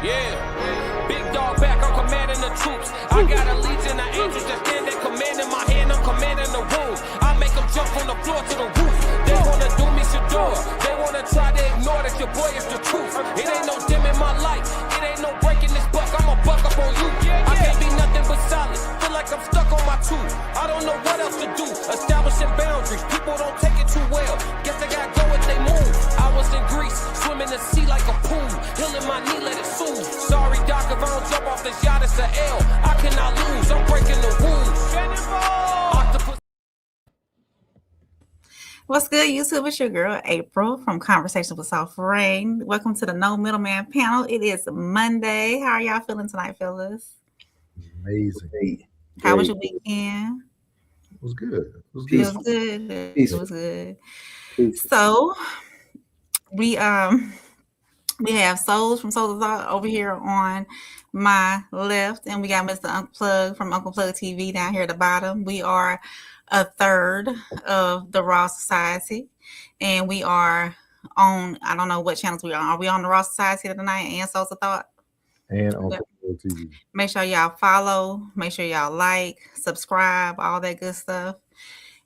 Yeah, big dog back, I'm commanding the troops. I got a legion of angels that stand there commanding my hand, I'm commanding the room. I make them jump from the floor to the roof. They wanna do me Shador, they wanna try to ignore that your boy is the truth. It ain't no dim in my light, it ain't no breaking this buck, I'ma buck up on you. I can't be nothing but solid, feel like I'm stuck on my tooth. I don't know what else to do, establishing boundaries, people don't take it too well. Guess they gotta go if they move. I was in Greece, swimming the sea like a pool, healing my knee, let it soothe. Sorry doc, if I don't jump off this yacht, it's an L. I cannot lose, I'm breaking the rules. Octopus. What's good, YouTube? It's your girl, April, from Conversations with Soft Rain. Welcome to the No Middleman panel. It is Monday. How are y'all feeling tonight, fellas? Amazing. How was your weekend? It was good. It was It good. was good. It was good. So, we have Souls from Souls over here on my left, and we got Mr. Unplug from Uncle Plug TV down here at the bottom. We are a third of the Raw Society, and we are on, I don't know what channels we are on. Are we on the Raw Society tonight and Souls of Thought? And Uncle Plug TV. Make sure y'all follow, make sure y'all like, subscribe, all that good stuff.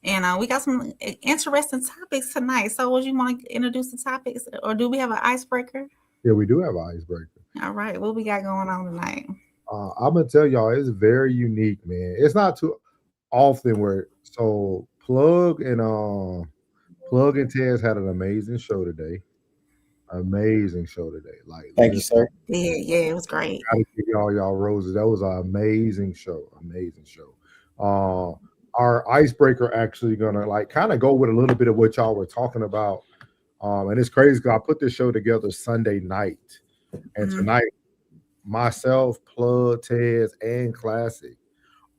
And we got some interesting topics tonight. So would you want to introduce the topics, or do we have an icebreaker? Yeah, we do have an icebreaker. All right, what we got going on tonight? I'm gonna tell y'all, it's very unique, man. It's not too often where Plug and Tez had an amazing show today. Like, thank you, sir. Yeah, it was great. Gotta give y'all roses. That was an amazing show. Our icebreaker actually gonna like kind of go with a little bit of what y'all were talking about. And it's crazy because I put this show together Sunday night, and tonight myself, Plug, Tez, and Classic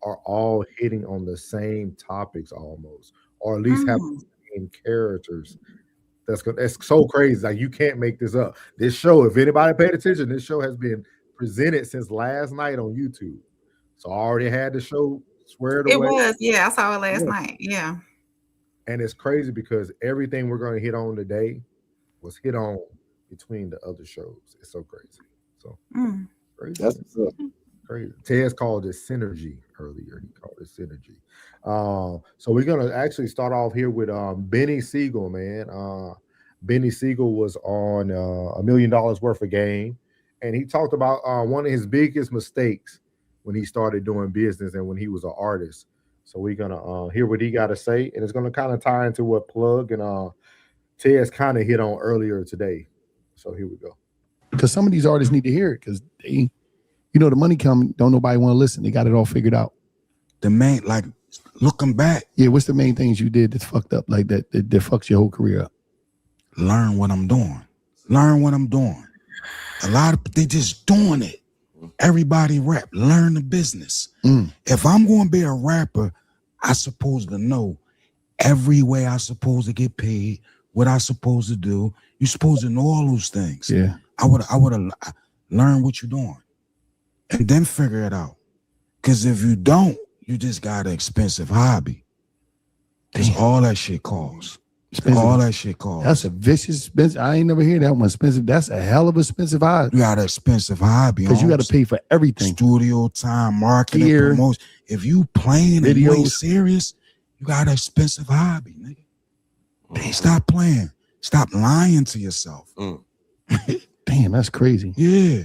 are all hitting on the same topics almost, or at least have the same characters. That's so crazy. Like, you can't make this up. This show, if anybody paid attention, this show has been presented since last night on YouTube. So I already had the show squared away. It was, yeah. I saw it last night. Yeah. And it's crazy because everything we're going to hit on today was hit on between the other shows. It's so crazy. So crazy. That's crazy. Tez called it synergy earlier. He called it synergy. So we're going to actually start off here with Benny Siegel, man. Benny Siegel was on $1 Million Worth of Game, and he talked about one of his biggest mistakes when he started doing business and when he was an artist. So we're going to hear what he got to say, and it's going to kind of tie into what Plug and Tez kind of hit on earlier today. So here we go. Because some of these artists need to hear it because they, the money come, don't nobody want to listen. They got it all figured out. The main, like, looking back. Yeah, what's the main things you did that's fucked up, like that fucks your whole career up? Learn what I'm doing. A lot of, they just doing it. Everybody rap, learn the business. If I'm going to be a rapper, I supposed to know every way I supposed to get paid, what I supposed to do. You supposed to know all those things. Yeah. I would have learned what you're doing and then figure it out. Because if you don't, you just got an expensive hobby. That's all that shit costs. All that shit costs. That's a vicious expensive. I ain't never hear that one. Expensive. That's a hell of an expensive hobby. You got an expensive hobby. Because you got to pay for everything. Studio time, marketing, promotion. If you playing and you ain't serious, you got an expensive hobby, nigga. Stop playing. Stop lying to yourself. Damn, that's crazy. Yeah.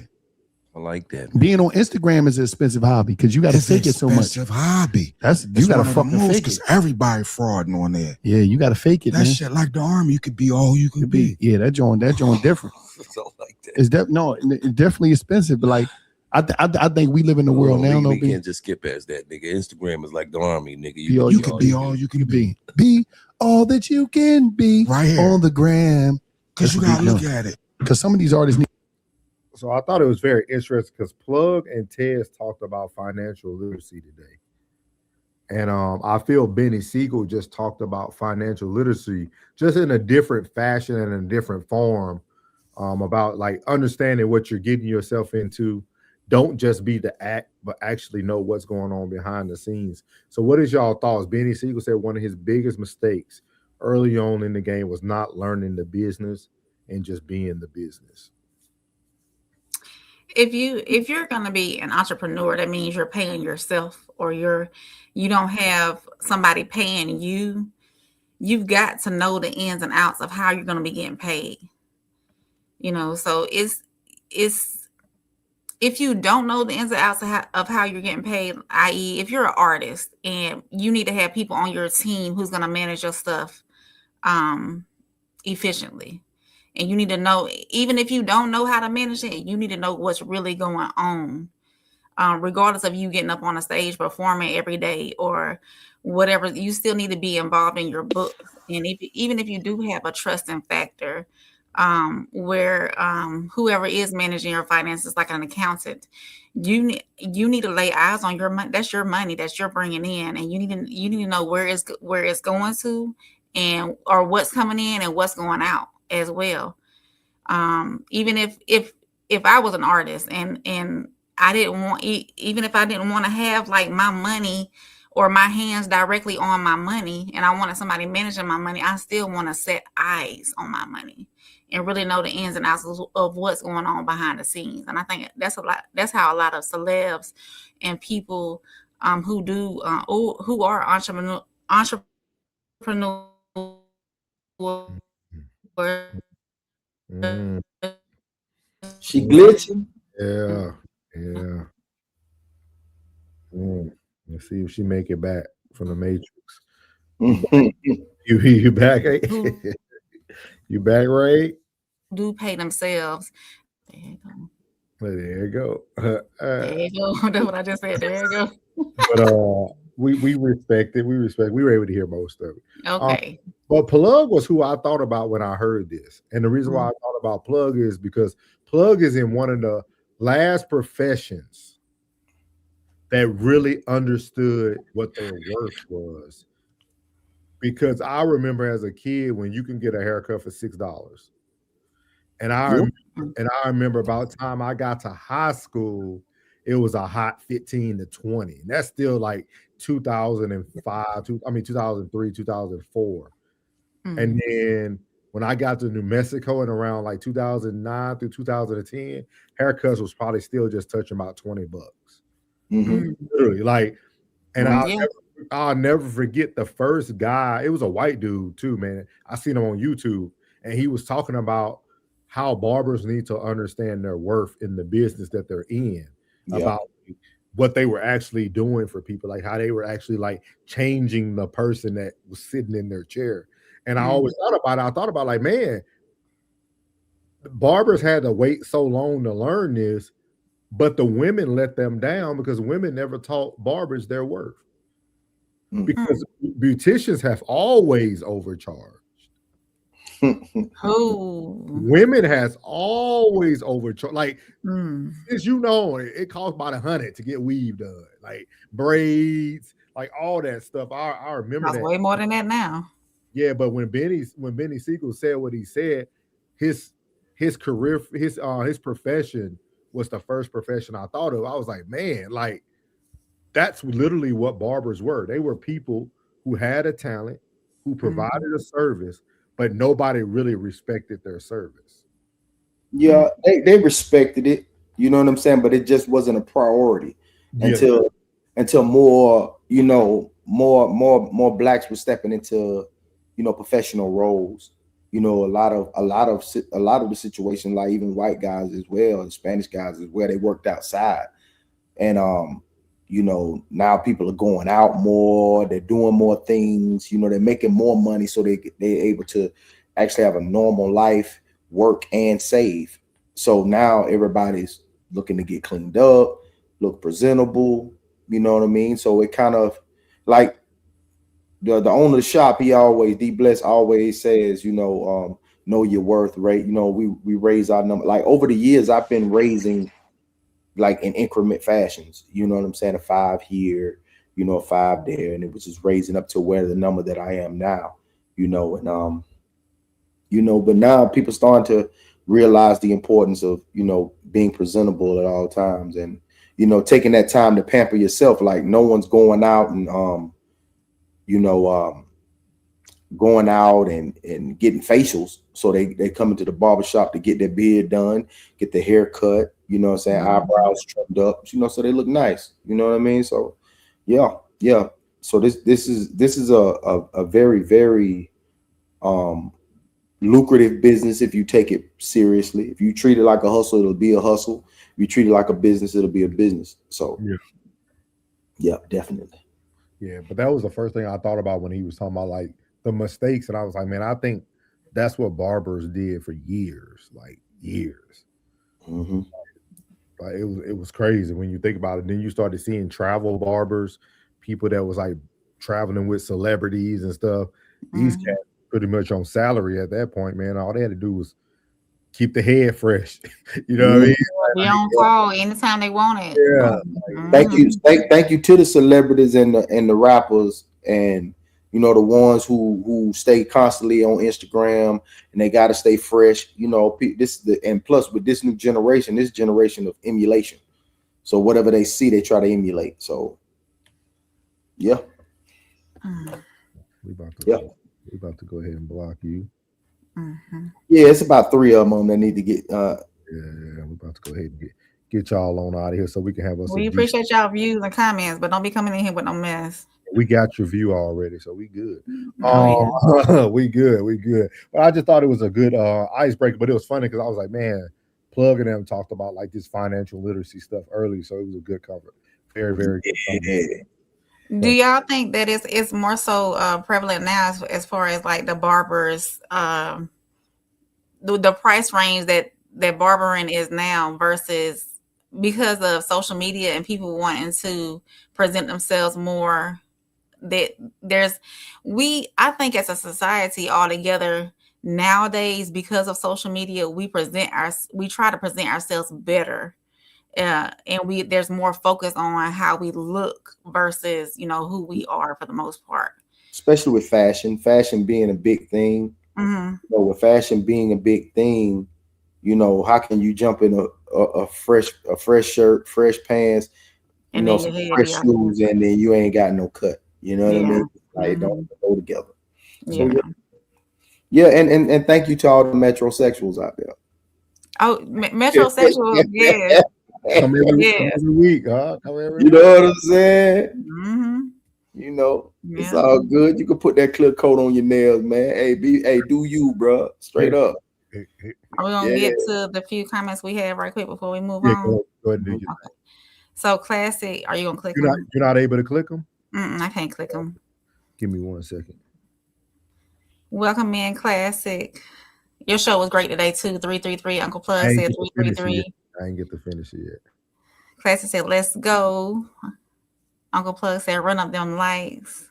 I like that. Being on Instagram is an expensive hobby because you got to fake it so much. Expensive hobby. You got to fucking fake it. Because everybody frauding on there. Yeah, you got to fake it. That shit like the army. You could be all you could be. Yeah, that joint different. So like that. It's it's definitely expensive, but like I think we live in the world now. We can't just skip past that, nigga. Instagram is like the army, nigga. You could be all you can be. Be all that you can be right here on the gram. Because you gotta look at it. Because some of these artists need. So I thought it was very interesting because Plug and Tez talked about financial literacy today. And I feel Benny Siegel just talked about financial literacy just in a different fashion and in a different form, about like understanding what you're getting yourself into. Don't just be the act, but actually know what's going on behind the scenes. So what is y'all thoughts? Benny Siegel said one of his biggest mistakes early on in the game was not learning the business and just being the business. if you're gonna be an entrepreneur, that means you're paying yourself, or you don't have somebody paying you. You've got to know the ins and outs of how you're gonna be getting paid. So it's if you don't know the ins and outs of how you're getting paid, i.e., if you're an artist and you need to have people on your team who's gonna manage your stuff efficiently. And you need to know, even if you don't know how to manage it, you need to know what's really going on, regardless of you getting up on a stage performing every day or whatever. You still need to be involved in your books. And even if you do have a trusting factor, where whoever is managing your finances, like an accountant, you need to lay eyes on your money. That's your money that you're bringing in, and you need to know where it's going to, or what's coming in and what's going out as well. Even if I was an artist and I didn't want, even if I didn't want to have like my money or my hands directly on my money, and I wanted somebody managing my money, I still want to set eyes on my money and really know the ins and outs of what's going on behind the scenes. And I think that's how a lot of celebs and people who are entrepreneurs Mm, She glitching. yeah. Let's see if she make it back from the Matrix. You back? You back, Ray? do pay themselves. There you go. There you go. That's what I just said. There you go. But we respect it. We were able to hear most of it. Okay. But Plug was who I thought about when I heard this. And the reason why I thought about Plug is because Plug is in one of the last professions that really understood what their worth was. Because I remember as a kid when you can get a haircut for $6. And I remember about the time I got to high school, it was a hot 15 to 20. And that's still like 2005, 2003, 2004. And then when I got to New Mexico in around like 2009 through 2010, haircuts was probably still just touching about $20. Literally, like, and I'll never forget the first guy. It was a white dude too, man. I seen him on YouTube, and he was talking about how barbers need to understand their worth in the business that they're in, about what they were actually doing for people, like how they were actually like changing the person that was sitting in their chair. And I always thought about it. I thought about like, man, barbers had to wait so long to learn this, but the women let them down because women never taught barbers their worth. Because beauticians have always overcharged. Women has always overcharged. Like, as you know, it costs about $100 to get weave done, like braids, like all that stuff. I remember that. Way more than that now. Yeah, but when Benny Siegel said what he said, his career, his profession was the first profession I thought of. I was like, man, like that's literally what barbers were. They were people who had a talent, who provided a service, but nobody really respected their service. Yeah, they respected it, you know what I'm saying, but it just wasn't a priority until more, more blacks were stepping into, professional roles. A lot of the situation, like even white guys as well, and Spanish guys as well, they worked outside. And now people are going out more, they're doing more things, they're making more money, so they're able to actually have a normal life, work and save. So now everybody's looking to get cleaned up, look presentable, you know what I mean? So it kind of like the owner of the shop, D Bless always says, know your worth, right? We raise our number. Like over the years, I've been raising like in increment fashions, you know what I'm saying? A 5 here, a 5 there. And it was just raising up to where the number that I am now, and but now people starting to realize the importance of, being presentable at all times and, taking that time to pamper yourself. Like no one's going out and, going out and getting facials. So they come into the barbershop to get their beard done, get their hair cut, you know what I'm saying, eyebrows trimmed up, you know, so they look nice. You know what I mean? So yeah. So this is a very, very lucrative business if you take it seriously. If you treat it like a hustle, it'll be a hustle. If you treat it like a business, it'll be a business. So yeah, definitely. Yeah, but that was the first thing I thought about when he was talking about like the mistakes, and I was like, man, I think that's what barbers did for years, like years. Mm-hmm. Like it was crazy when you think about it. Then you started seeing travel barbers, people that was like traveling with celebrities and stuff. These cats pretty much on salary at that point, man. All they had to do was keep the head fresh. You know what I mean? Be on call anytime they want it. Yeah. Thank you to the celebrities and the rappers, and you know, the ones who stay constantly on Instagram and they got to stay fresh. You know, and plus with this generation of emulation. So whatever they see, they try to emulate. So yeah. We about to go ahead and block you. Yeah, it's about 3 of them that need to get yeah, we're about to go ahead and get y'all on out of here so we can have us. We appreciate y'all views and comments, but don't be coming in here with no mess. We got your view already, so we good. We good. But I just thought it was a good icebreaker. But it was funny because I was like, man, Plug and them talked about like this financial literacy stuff early, so it was a good cover. Very, very good cover. Do y'all think that it's more so prevalent now as far as like the barbers, the price range that barbering is now versus because of social media and people wanting to present themselves more? That I think as a society altogether nowadays, because of social media, we try to present ourselves better. And there's more focus on how we look versus, you know, who we are for the most part. Especially with fashion being a big thing. You know, with fashion being a big thing, you know, how can you jump in a fresh shirt, fresh pants, you know, some fresh shoes, and then you ain't got no cut. You know what I mean? Like, it don't go together. So, yeah, and thank you to all the metrosexuals out there. Oh, metrosexuals, yeah. Come every week, huh? You know what I'm saying? You know, it's all good. You can put that clear coat on your nails, man. Hey, do you, bro? Straight up. Are we gonna get to the few comments we have right quick before we move on? Go ahead and do your thing. So, Classic, are you gonna click them? You're not able to click them? I can't click them. Give me 1 second. Welcome in, Classic. Your show was great today too. 333 Uncle Plug said 333. I ain't get to finish it yet. Classic said, let's go. Uncle Plug said, run up them lights.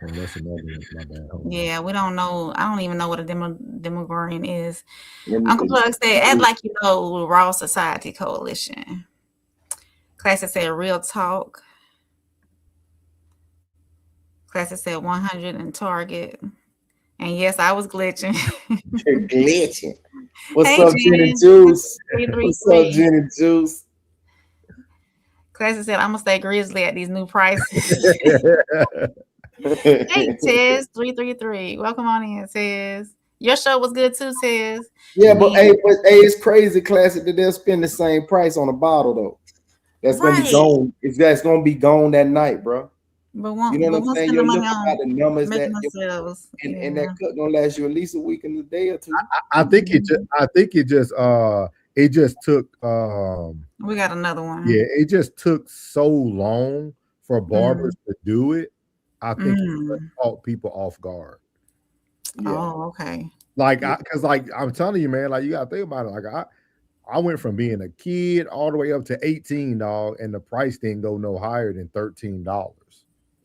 And that's another one. My bad. Yeah, we don't know. I don't even know what a demographic is. Uncle Plug said, act like you know Raw Society Coalition. Classic said, real talk. Classic said 100 in Target. And yes, I was glitching. You're glitching. What's up, Gin and Juice? What's up, Gin and Juice? Classic said, I'm going to stay grizzly at these new prices. Hey, Tez, 333. Welcome on in, Tez. Your show was good too, Tez. Yeah, but it's crazy, Classic, that they'll spend the same price on a bottle, though. That's going to be gone. That's going to be gone that night, bro. But you know what I'm saying? You're looking at the numbers and that cut gonna last you at least a week and a day or two. I think it just took we got another one. Yeah, it just took so long for barbers to do it. I think it caught people off guard. Yeah. Oh, okay. Like because I'm telling you, man, like you gotta think about it. Like I went from being a kid all the way up to 18, dog, and the price didn't go no higher than $13.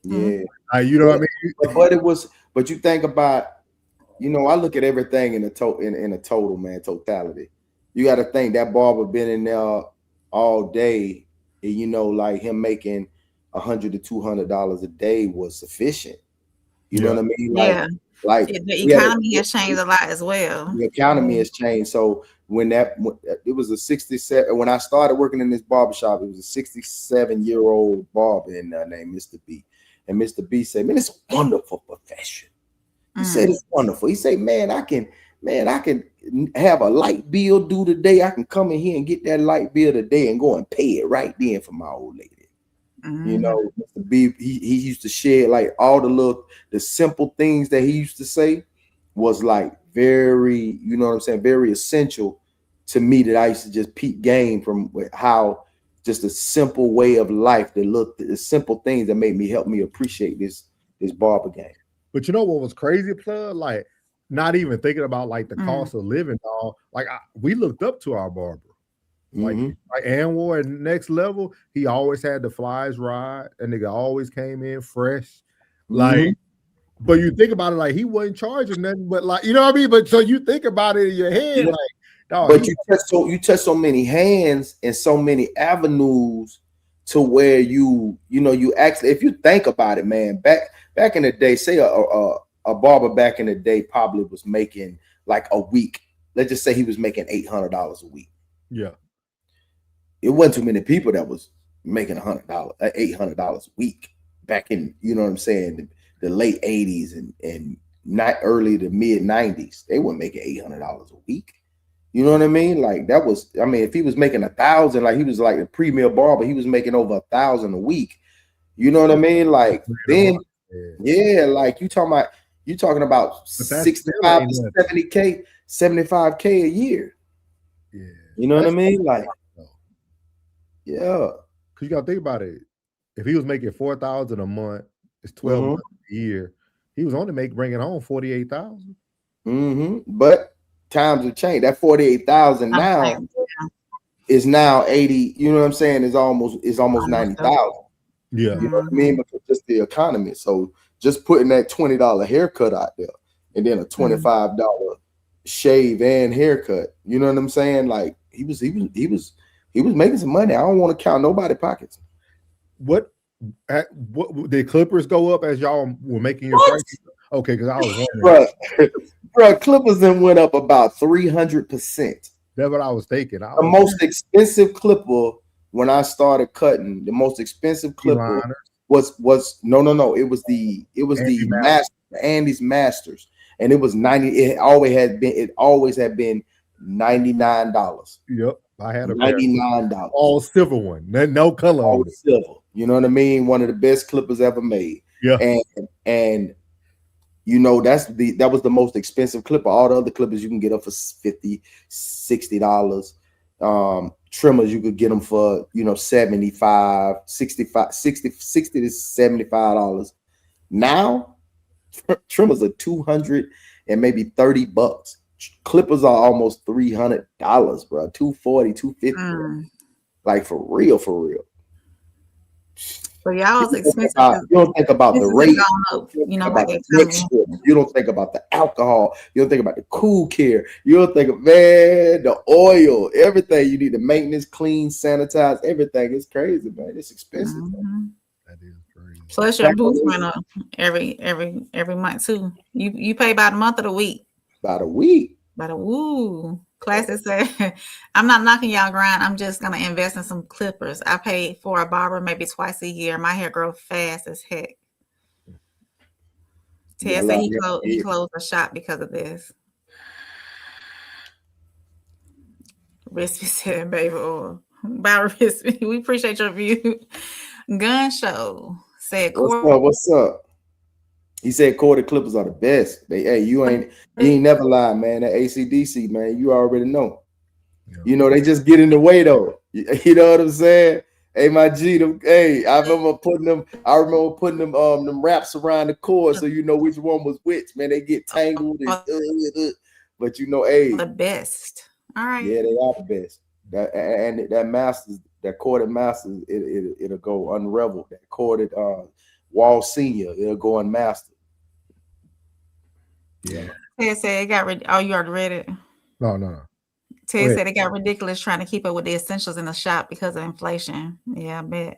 Yeah, you know what I mean. But you think about, you know, I look at everything in a total, man, totality. You got to think that barber been in there all day, and you know, like him making $100 to $200 a day was sufficient. You know what I mean? Like the economy has changed a lot as well. The economy has changed. So when it was a 67, when I started working in this barbershop, it was a 67-year-old barber named Mr. B. And Mr. B said, man, it's a wonderful profession. He said it's wonderful. He said, man, I can have a light bill due today. I can come in here and get that light bill today and go and pay it right then for my old lady. You know, Mr. B, he used to share like all the simple things that he used to say was like very, you know what I'm saying, very essential to me, that I used to just peep game from how just a simple way of life, the simple things that made me help me appreciate this barber game. But you know what was crazy, Plug? Like, not even thinking about like the cost of living, all like we looked up to our barber. Like Anwar at Next Level, he always had the flies ride, and nigga always came in fresh. Like, but you think about it, like he wasn't charging nothing, but like, you know what I mean? But so you think about it in your head, like, dog, but you touch so many hands and so many avenues to where you actually, if you think about it, man, back in the day, say a barber back in the day probably was making like a week. Let's just say he was making $800 a week. Yeah. It wasn't too many people that was making $800 a week back in, you know what I'm saying, the late 80s and not early to mid 90s. They weren't making $800 a week. You know what I mean? Like that was, I mean, if he was making 1,000, like he was like a premier barber, he was making over 1,000 a week. You know what I mean? Like then, yeah, like you talking about 65 to 70K, 75K a year. Yeah. You know what I mean? Like, yeah. Cause you gotta think about it. If he was making 4,000 a month, it's 12 months a year. He was only bringing home 48,000. But times have changed. That 48,000 now is now 80. You know what I'm saying? Is almost 90,000. Yeah, you know what I mean? Because just the economy. So just putting that $20 haircut out there, and then a $25 shave and haircut. You know what I'm saying? Like he was making some money. I don't want to count nobody's pockets. What did Clippers go up as y'all were making your prices? Okay, because I was wondering. Bro, Clippers then went up about 300%. That's what I was thinking. The most expensive clipper when I started cutting, the most expensive clipper was no. It was the Andy's Masters, and it was 90. It always had been $99. Yep, I had a $99, all silver one, no color, all silver. You know what I mean? One of the best clippers ever made. Yeah, and you know that was the most expensive clipper. All the other clippers you can get up for $50, $60. Trimmers you could get them for $75, $65, $60 to $75. Now trimmers are $200 and maybe $30. Clippers are almost $300, bro. $240, $250. Like for real. So y'all's expensive. You don't think about the rate. You know, like you don't think about the alcohol. You don't think about the cool care. You don't think of the oil, everything you need to maintenance, clean, sanitize, everything. It's crazy, man. It's expensive. That is crazy. Plus your boots run up every month too. You pay about a month or a week. About a week. Classic said, I'm not knocking y'all grind. I'm just gonna invest in some clippers. I pay for a barber maybe twice a year. My hair grows fast as heck. Ted said he closed the shop because of this. Rispy said, baby oil. By Rispy, we appreciate your view. Gun Show said, what's up? He said corded clippers are the best. Hey, you ain't never lied, man. That ACDC, man, you already know. Yeah. You know, they just get in the way though. You know what I'm saying? Hey, my G, I remember putting them wraps around the cord so you know which one was which, man. They get tangled but the best. All right. Yeah, they are the best. That corded masters, it'll go unraveled. That corded Wall Senior, it'll go unmastered. Yeah. Ted said it got you already read it? No. Ted said it got ridiculous trying to keep up with the essentials in the shop because of inflation. Yeah, I bet.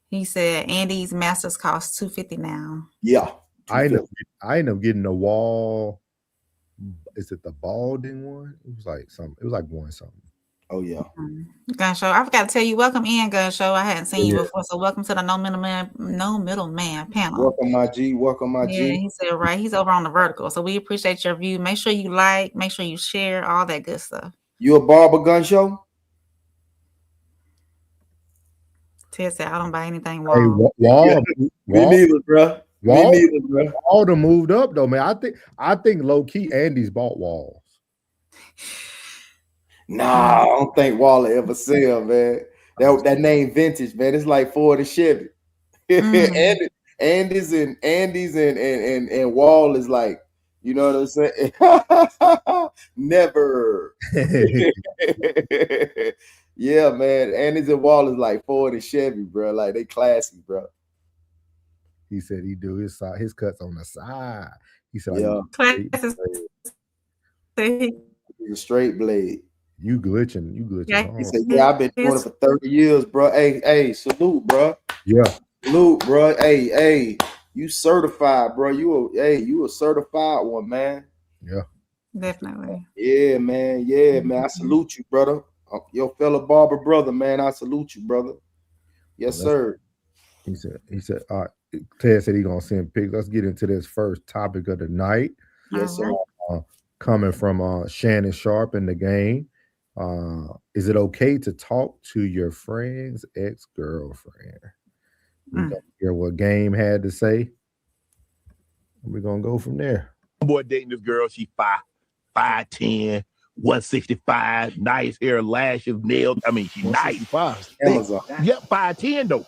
He said Andy's Masters cost $250 now. Yeah. I end up getting the wall. Is it the balding one? It was like something. It was like one something. Oh yeah. Gun Show. I forgot to tell you, welcome in, Gun Show. I hadn't seen you before, so welcome to the No Middleman panel. Welcome, my G. Welcome, my Yeah, G. he said right. He's over on the vertical, so we appreciate your view. Make sure you like, make sure you share, all that good stuff. You a barber, Gun Show? Ted said, I don't buy anything Hey, Wall. Wall, Me neither, bro. Wall, Me neither, bro. Wall done moved up though, man. I think low key Andy's bought Walls. Nah, I don't think Waller ever sell, man. That name vintage, man. It's like Ford and Chevy. Andy's and Wall is like, you know what I'm saying? Never. Yeah, man. Andy's and Wall is like Ford and Chevy, bro. Like they classy, bro. He said he do his cuts on the side. He said, yeah, He's a straight blade. You glitching. Yeah. He said, yeah, I've been doing it for 30 years, bro. Hey, salute, bro. Yeah. Salute, bro. Hey, you certified, bro. You a certified one, man. Yeah. Definitely. Yeah, man. Yeah, man. I salute you, brother. Your fellow barber brother, man. I salute you, brother. Yes, sir. He said, all right. Ted said he gonna send pics. Let's get into this first topic of the night. Yes, sir. Coming from Shannon Sharp in the game. Is it okay to talk to your friend's ex-girlfriend? We're gonna hear what Game had to say. We're gonna go from there. Boy dating this girl, she 5'10", 165, nice hair, lashes, nails. I mean, she's nice. Amazon. Yep, 5'10" though.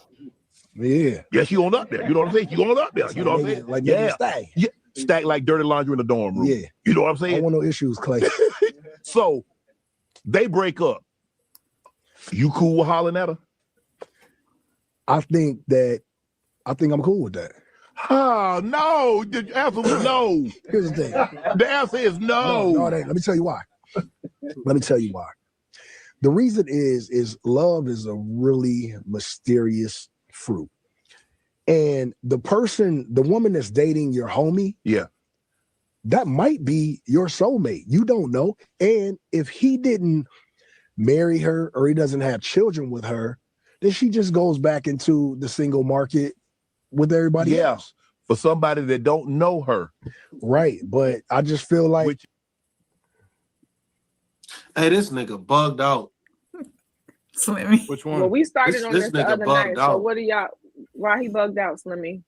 Yeah. Yeah, she on up there. You know what I'm saying? She on up there. You know what I'm saying? Like yeah. stack. Yeah. Stack like dirty laundry in the dorm room. Yeah. You know what I'm saying? I want no issues, Clay. So they break up. You cool with hollering at her? I think I'm cool with that. Oh, no. The answer was no. Here's the thing. The answer is no. No, it ain't. Let me tell you why. The reason is love is a really mysterious fruit. And the woman that's dating your homie, yeah, that might be your soulmate. You don't know. And if he didn't marry her or he doesn't have children with her, then she just goes back into the single market with everybody else. For somebody that don't know her. Right. But I just feel like hey, this nigga bugged out. Slimmy. Which one? Well, we started on this the nigga other bugged night. out. So what do y'all? Why he bugged out, Slimmy?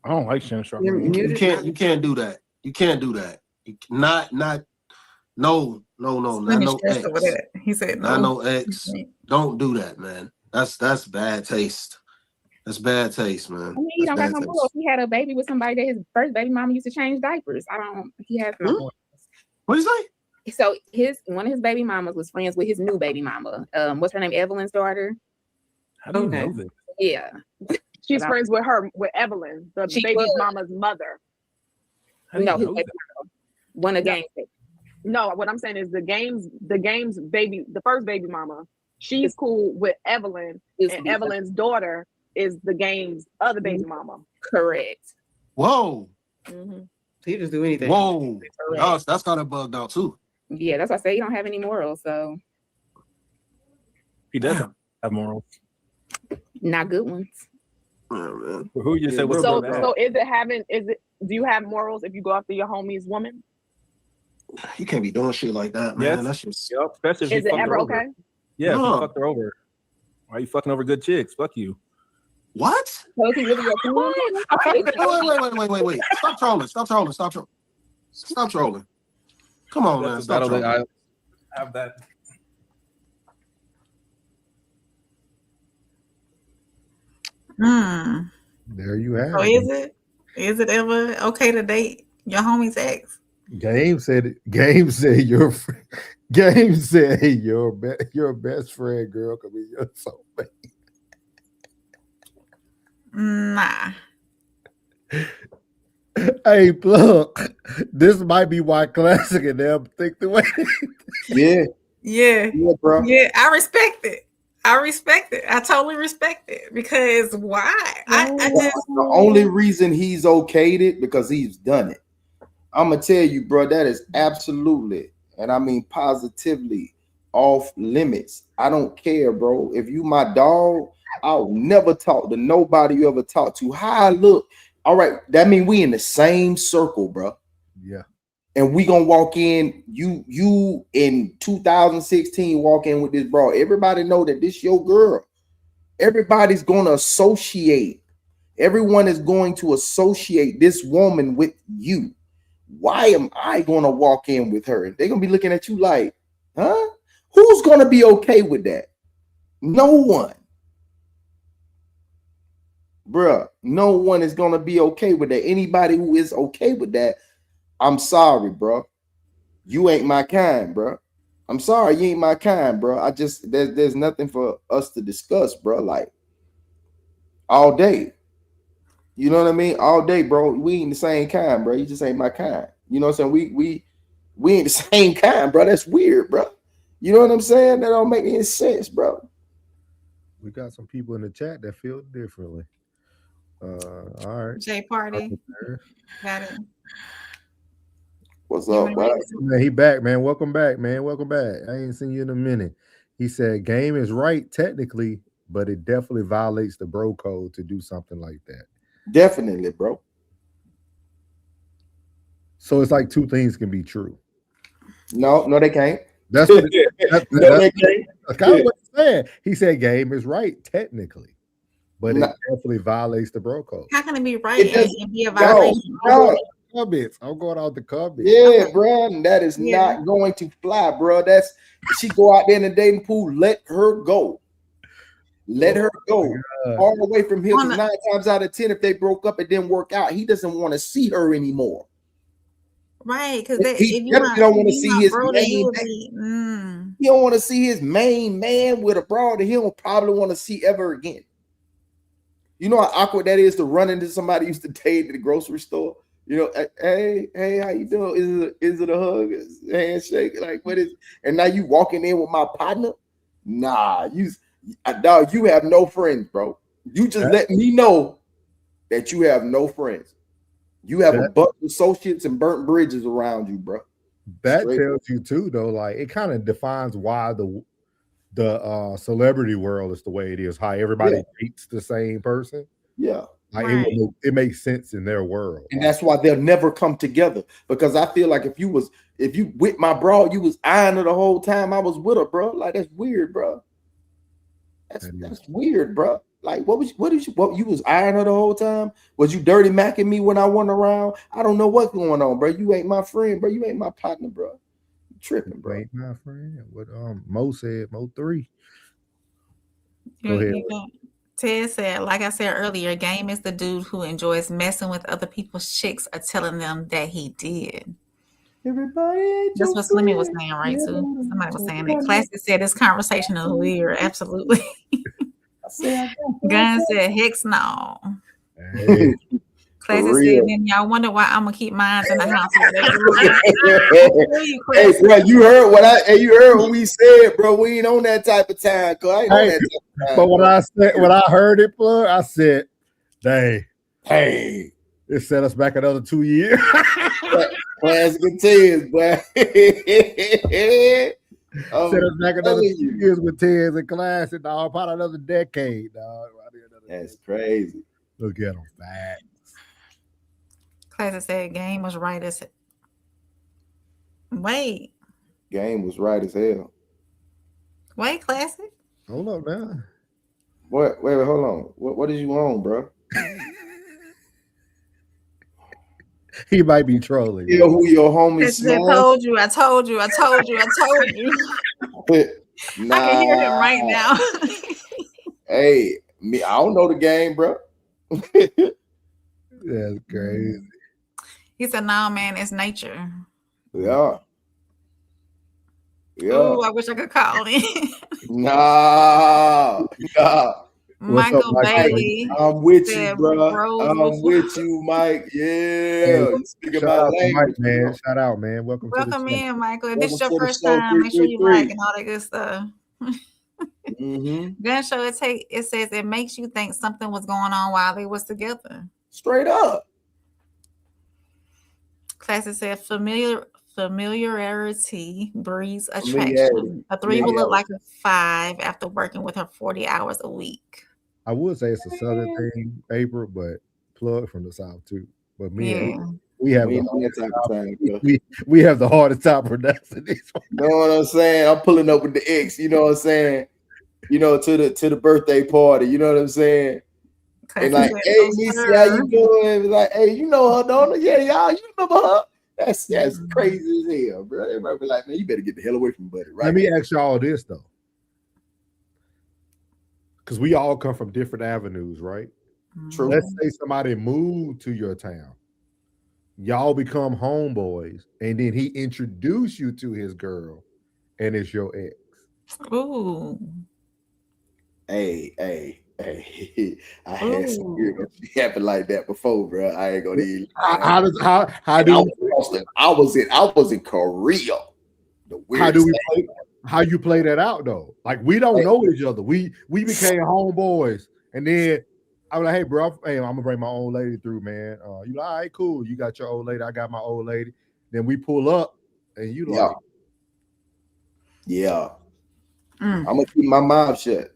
I don't like Shannon Sharp. You can't do that. You can't do that. No, not no ex. He said no. Not no ex. Don't do that, man. That's bad taste. That's bad taste, man. I mean, he don't got no morals. He had a baby with somebody that his first baby mama used to change diapers. He has no morals. What did you say? So one of his baby mamas was friends with his new baby mama. What's her name? Evelyn's daughter. How do you know this? Yeah. She's friends with Evelyn, the baby mama's mother. No, his baby mama. One of Game's. No, what I'm saying is the game's baby, the first baby mama, she's cool with Evelyn, and Evelyn's daughter is the game's other baby mama. Correct. Whoa. Mm-hmm. He just do anything. Whoa. That's kind of bugged out too. Yeah, that's why I say he don't have any morals. So he doesn't have morals. Not good ones. Oh, who you say was so do you have morals if you go after your homie's woman? You can't be doing shit like that, man. Yes. That's just especially if is it ever okay? Yeah, if you fucked her over. Why are you fucking over good chicks? Fuck you. What? So he really Wait. Stop trolling. Come on, man. Stop trolling. I have that. There you have So it. is it ever okay to date your homie's ex? Game said your friend. Game said your best friend girl could be your soulmate. Nah. Hey, look, this might be why Classic and them think the way. Yeah, bro. Yeah, I respect it. I totally respect it because why? I just the only reason he's okayed it because he's done it. I'm gonna tell you, bro, that is absolutely, and I mean positively, off limits. I don't care, bro. If you my dog, I'll never talk to nobody you ever talk to. How I look, all right, that mean we in the same circle, bro. Yeah. And we gonna walk in, you in 2016 walk in with this bro. Everybody know that this your girl. Everybody's gonna associate. Everyone is going to associate this woman with you. Why am I gonna walk in with her? They're gonna be looking at you like, huh? Who's gonna be okay with that? No one. Bruh, no one is gonna be okay with that. Anybody who is okay with that, I'm sorry, bro. You ain't my kind, bro. I'm sorry, you ain't my kind, bro. I just there's nothing for us to discuss, bro. Like all day. You know what I mean? All day, bro. We ain't the same kind, bro. You just ain't my kind. You know what I'm saying? We ain't the same kind, bro. That's weird, bro. You know what I'm saying? That don't make any sense, bro. We got some people in the chat that feel differently. All right. J Party. Got it. What's up, bro? Man, he back, man. Welcome back, man. Welcome back. I ain't seen you in a minute. He said game is right technically, but it definitely violates the bro code to do something like that. Definitely, bro. So it's like two things can be true. No, they can't. That's what they can't. That's kind of what he said. He said game is right technically, but it definitely violates the bro code. How can it be right and be a violation? Comments. I'm going out the comments. Yeah, bro. That is not going to fly, bro. That's she go out there in the dating pool. Let her go. Let her go all the way from here. 9 times out of 10, if they broke up, it didn't work out. He doesn't want to see her anymore. Right, because he definitely don't want to see his main. He don't want to see his main man with a broad that he don't probably want to see ever again. You know how awkward that is to run into somebody you used to date at the grocery store. You know, hey, how you doing? Is it a hug? Is it a handshake? Like what is? And now you walking in with my partner? Nah, dog, you have no friends, bro. You just let me know that you have no friends. You have a bunch of associates and burnt bridges around you, bro. That tells you too, though. Like it kind of defines why the celebrity world is the way it is. How everybody hates the same person. Yeah, like it makes sense in their world, and that's why they'll never come together. Because I feel like if you with my bro, you was eyeing her the whole time I was with her, bro. Like that's weird, bro. That's weird, bro. Like what you was eyeing her the whole time? Was you dirty macking me when I went around? I don't know what's going on, bro. You ain't my friend, bro. You ain't my partner, bro. You tripping, bro. Ain't my friend. What Mo said, Mo 3. Go ahead. Ted said, like I said earlier, game is the dude who enjoys messing with other people's chicks or telling them that he did. Everybody, that's what Slimmy was saying, right? Too. Somebody was saying that. Classy said this conversation is weird. Absolutely. Gun said, "Hex no." Hey. Classy said, "Then y'all wonder why I'm gonna keep mine in the house." Hey, bro, you heard what we said, bro. We ain't on that type of time, cause I ain't on that type of time. But when I heard it, bro, I said, "Dang, hey, it set us back another 2 years." Classic tears, boy. Set us back another 2 years with tears and class, and dog, probably another decade, dog. That's crazy. Look at them facts. Classic said, "Game was right as it." Wait. Game was right as hell. Wait, Classic. Hold up now. Wait, hold on. What is you on, bro? He might be trolling. You know who your homies I told you. Nah, I can hear him right now. Hey, me, I don't know the game, bro. That's crazy. He said, "No, man, it's nature." Yeah. Oh, I wish I could call in. Nah. Michael Bailey. I'm with you, bro. I'm with you, Mike. Yeah. Shout out to Mike, man. Shout out, man. Welcome in, Michael. If this is your first time, make sure you like and all that good stuff. Gun show it says it makes you think something was going on while they was together. Straight up. Classic said familiarity breeds Familiarity. attraction. A 3 will look Familiarity. like a 5 after working with her 40 hours a week. I would say it's a southern thing, April, but plug from the south too. But me Yeah. and we have We the ain't on that type of time, bro. we have the hardest time pronouncing this one. You know what I'm saying? I'm pulling up with the X, you know what I'm saying? You know, to the birthday party, you know what I'm saying? And like, Classic said, hey, "No, Nisi, sir." how you doing? Like, hey, you know her, don't you? Yeah, y'all, you remember her? That's crazy as hell, bro. Everybody be like, man, you better get the hell away from Buddy, right? Let me ask y'all this though. Because we all come from different avenues, right? True. Let's say somebody moved to your town. Y'all become homeboys, and then he introduced you to his girl, and it's your ex. Ooh. Hey, I had some weird shit happen like that before, bro. I ain't gonna even. How do I was in Korea. How you play that out though? Like we don't know each other. We became homeboys, and then I was like, "Hey, bro, I'm gonna bring my old lady through, man." You like, all right, cool. You got your old lady. I got my old lady. Then we pull up, and you like, yeah. I'm gonna keep my mouth shut.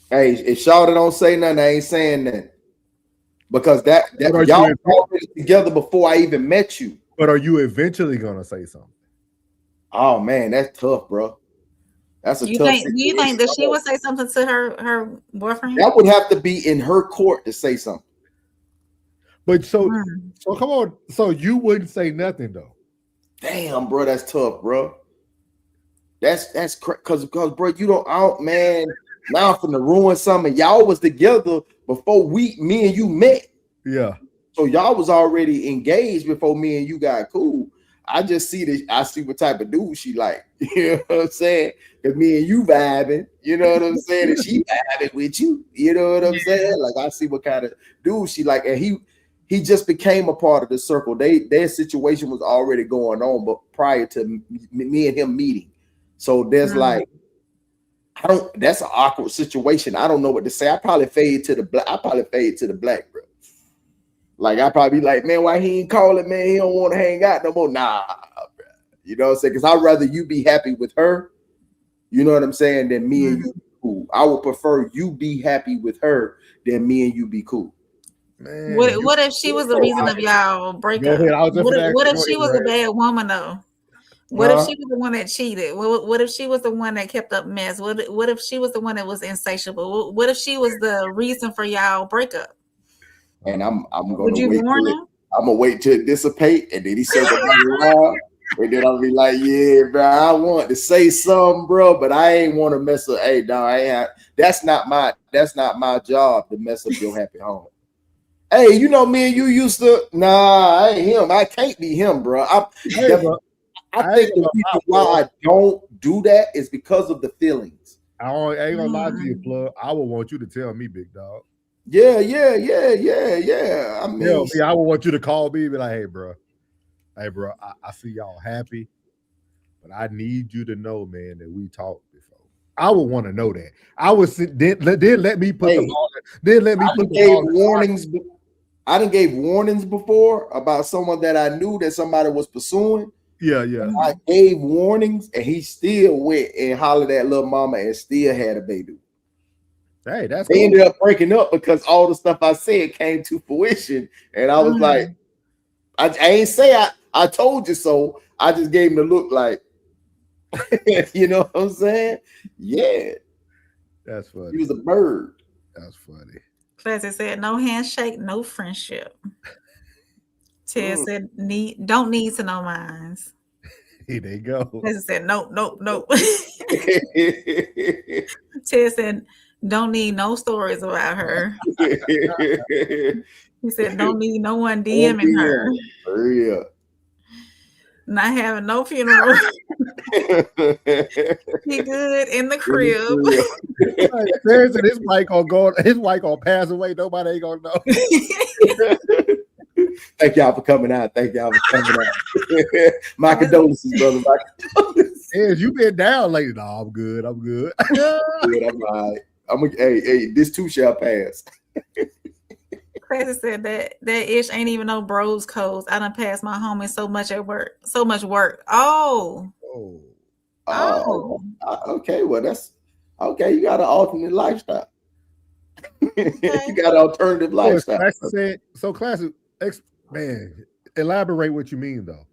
Hey, if Shawty don't say nothing, I ain't saying nothing. Because that y'all already together before I even met you. But are you eventually gonna say something? Oh man, that's tough, bro. That's a Do tough you think that situation. she would say something to her boyfriend? That would have to be in her court to say something. But so come on. So you wouldn't say nothing though. Damn, bro, that's tough, bro. That's because bro, man. Now I'm finna ruin something. Y'all was together before me and you met. Yeah. So y'all was already engaged before me and you got cool. I just see this. I see what type of dude she like. You know what I'm saying? Because me and you vibing. You know what I'm saying? And she vibing with you. You know what I'm saying? Like I see what kind of dude she like, and he just became a part of the circle. Their situation was already going on, but prior to me and him meeting. So there's like, that's an awkward situation. I don't know what to say. I probably fade to the black, bro. Like I probably be like, man, why he ain't calling, man? He don't want to hang out no more. Nah, bro. You know what I'm saying? Because I'd rather you be happy with her, you know what I'm saying, than me and you be cool. I would prefer you be happy with her than me and you be cool. Man, what if she was the reason of y'all breakup? What if she was a bad woman though? What if she was the one that cheated? What if she was the one that kept up mess? What if she was the one that was insatiable? What if she was the reason for y'all breakup? And I'm gonna wait till it dissipate, and then he circle back around, and then I'll be like, yeah, bro, I want to say something, bro, but I ain't want to mess up. Hey, dog, that's not my job to mess up your happy home. Hey, you know me and you used to. Nah, I ain't him. I can't be him, bro. I think the reason why I don't do that is because of the feelings. I ain't gonna lie to you, Plug. I would want you to tell me, big dog. Yeah. I mean, I would want you to call me and be like, hey, bro, I see y'all happy, but I need you to know, man, that we talked before. I would want to know that. I would then let me put the ball. Then let me put the ball. Warnings. I done gave warnings before about someone that I knew that somebody was pursuing. Yeah. I gave warnings, and he still went and hollered at little mama and still had a baby. Hey, that's they ended up breaking up because all the stuff I said came to fruition, and I was like, I ain't say I told you so. I just gave him the look like, you know what I'm saying? Yeah, that's funny. He was a bird. That's funny. Classic said, no handshake, no friendship. Ted said, don't need to know mines. Here they go. Classic said, no. Ted said, don't need no stories about her. He said, don't need no one DMing her. Yeah. Not having no funeral. He good in the crib. Seriously, his wife gonna pass away. Nobody ain't gonna know. Thank y'all for coming out. My condolences, brother. My condolences. Yes, you been down lately. No, I'm good. I'm all right. Hey, this too shall pass. Classy said that ish ain't even no bros codes. I done passed my homies so much at work, so much work. Oh. Okay. Well, that's okay. You got an alternate lifestyle. You got an alternative lifestyle. Classy, man, elaborate what you mean though.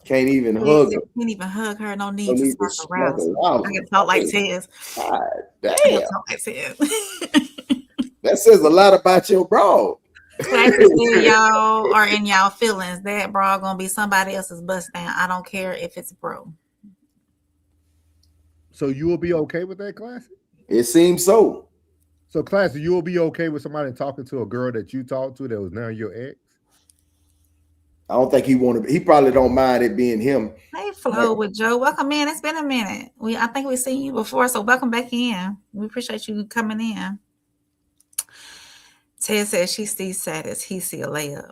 Can't even hug her. Can't even hug her. No need to spark arousal. I can Wow. talk like Tez. God damn. I can talk like Tez. That says a lot about your bro. Classy said y'all are in y'all feelings. That bra gonna be somebody else's bust down. I don't care if it's bro. So you will be okay with that, Classy? It seems so. So Classy, you will be okay with somebody talking to a girl that you talked to that was now your ex? I don't think he probably don't mind it being him. Hey, Flo with Joe. Welcome in. It's been a minute. I think we've seen you before, so welcome back in. We appreciate you coming in. Ted says she sees status. He see a layup.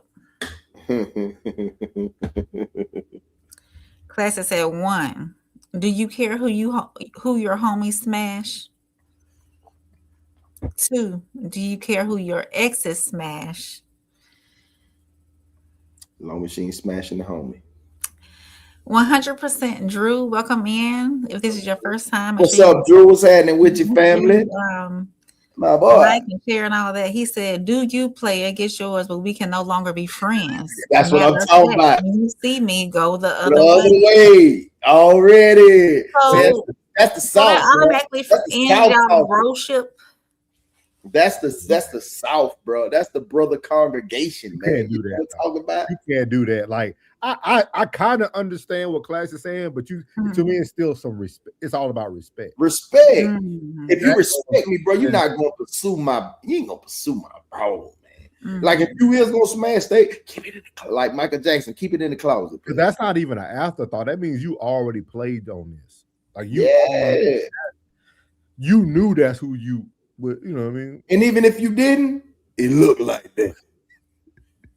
Classy said 1. Do you care who your homies smash? 2. Do you care who your exes smash? As long as she ain't smashing the homie. 100%. Drew, welcome in. If this is your first time. What's up, Drew? What's happening with your family? My boy. Like and share and all that. He said, do you play against yours, but we can no longer be friends. That's what I'm talking about. When you see me, go the other way. Already. So, that's the South. Automatically end y'all broship. That's the South, bro. That's the brother congregation, man. You can't do that. Talk about. You can't do that. Like I kind of understand what Class is saying, but to me, it's still some respect. It's all about respect. Respect. If you respect me, bro, you're not gonna pursue you ain't gonna pursue my bro, man. Like if you is gonna smash, keep it in the like Michael Jackson, keep it in the closet. Because that's not even an afterthought. That means you already played on this. Like you knew that's who you would, you know what I mean? And even if you didn't, it looked like that.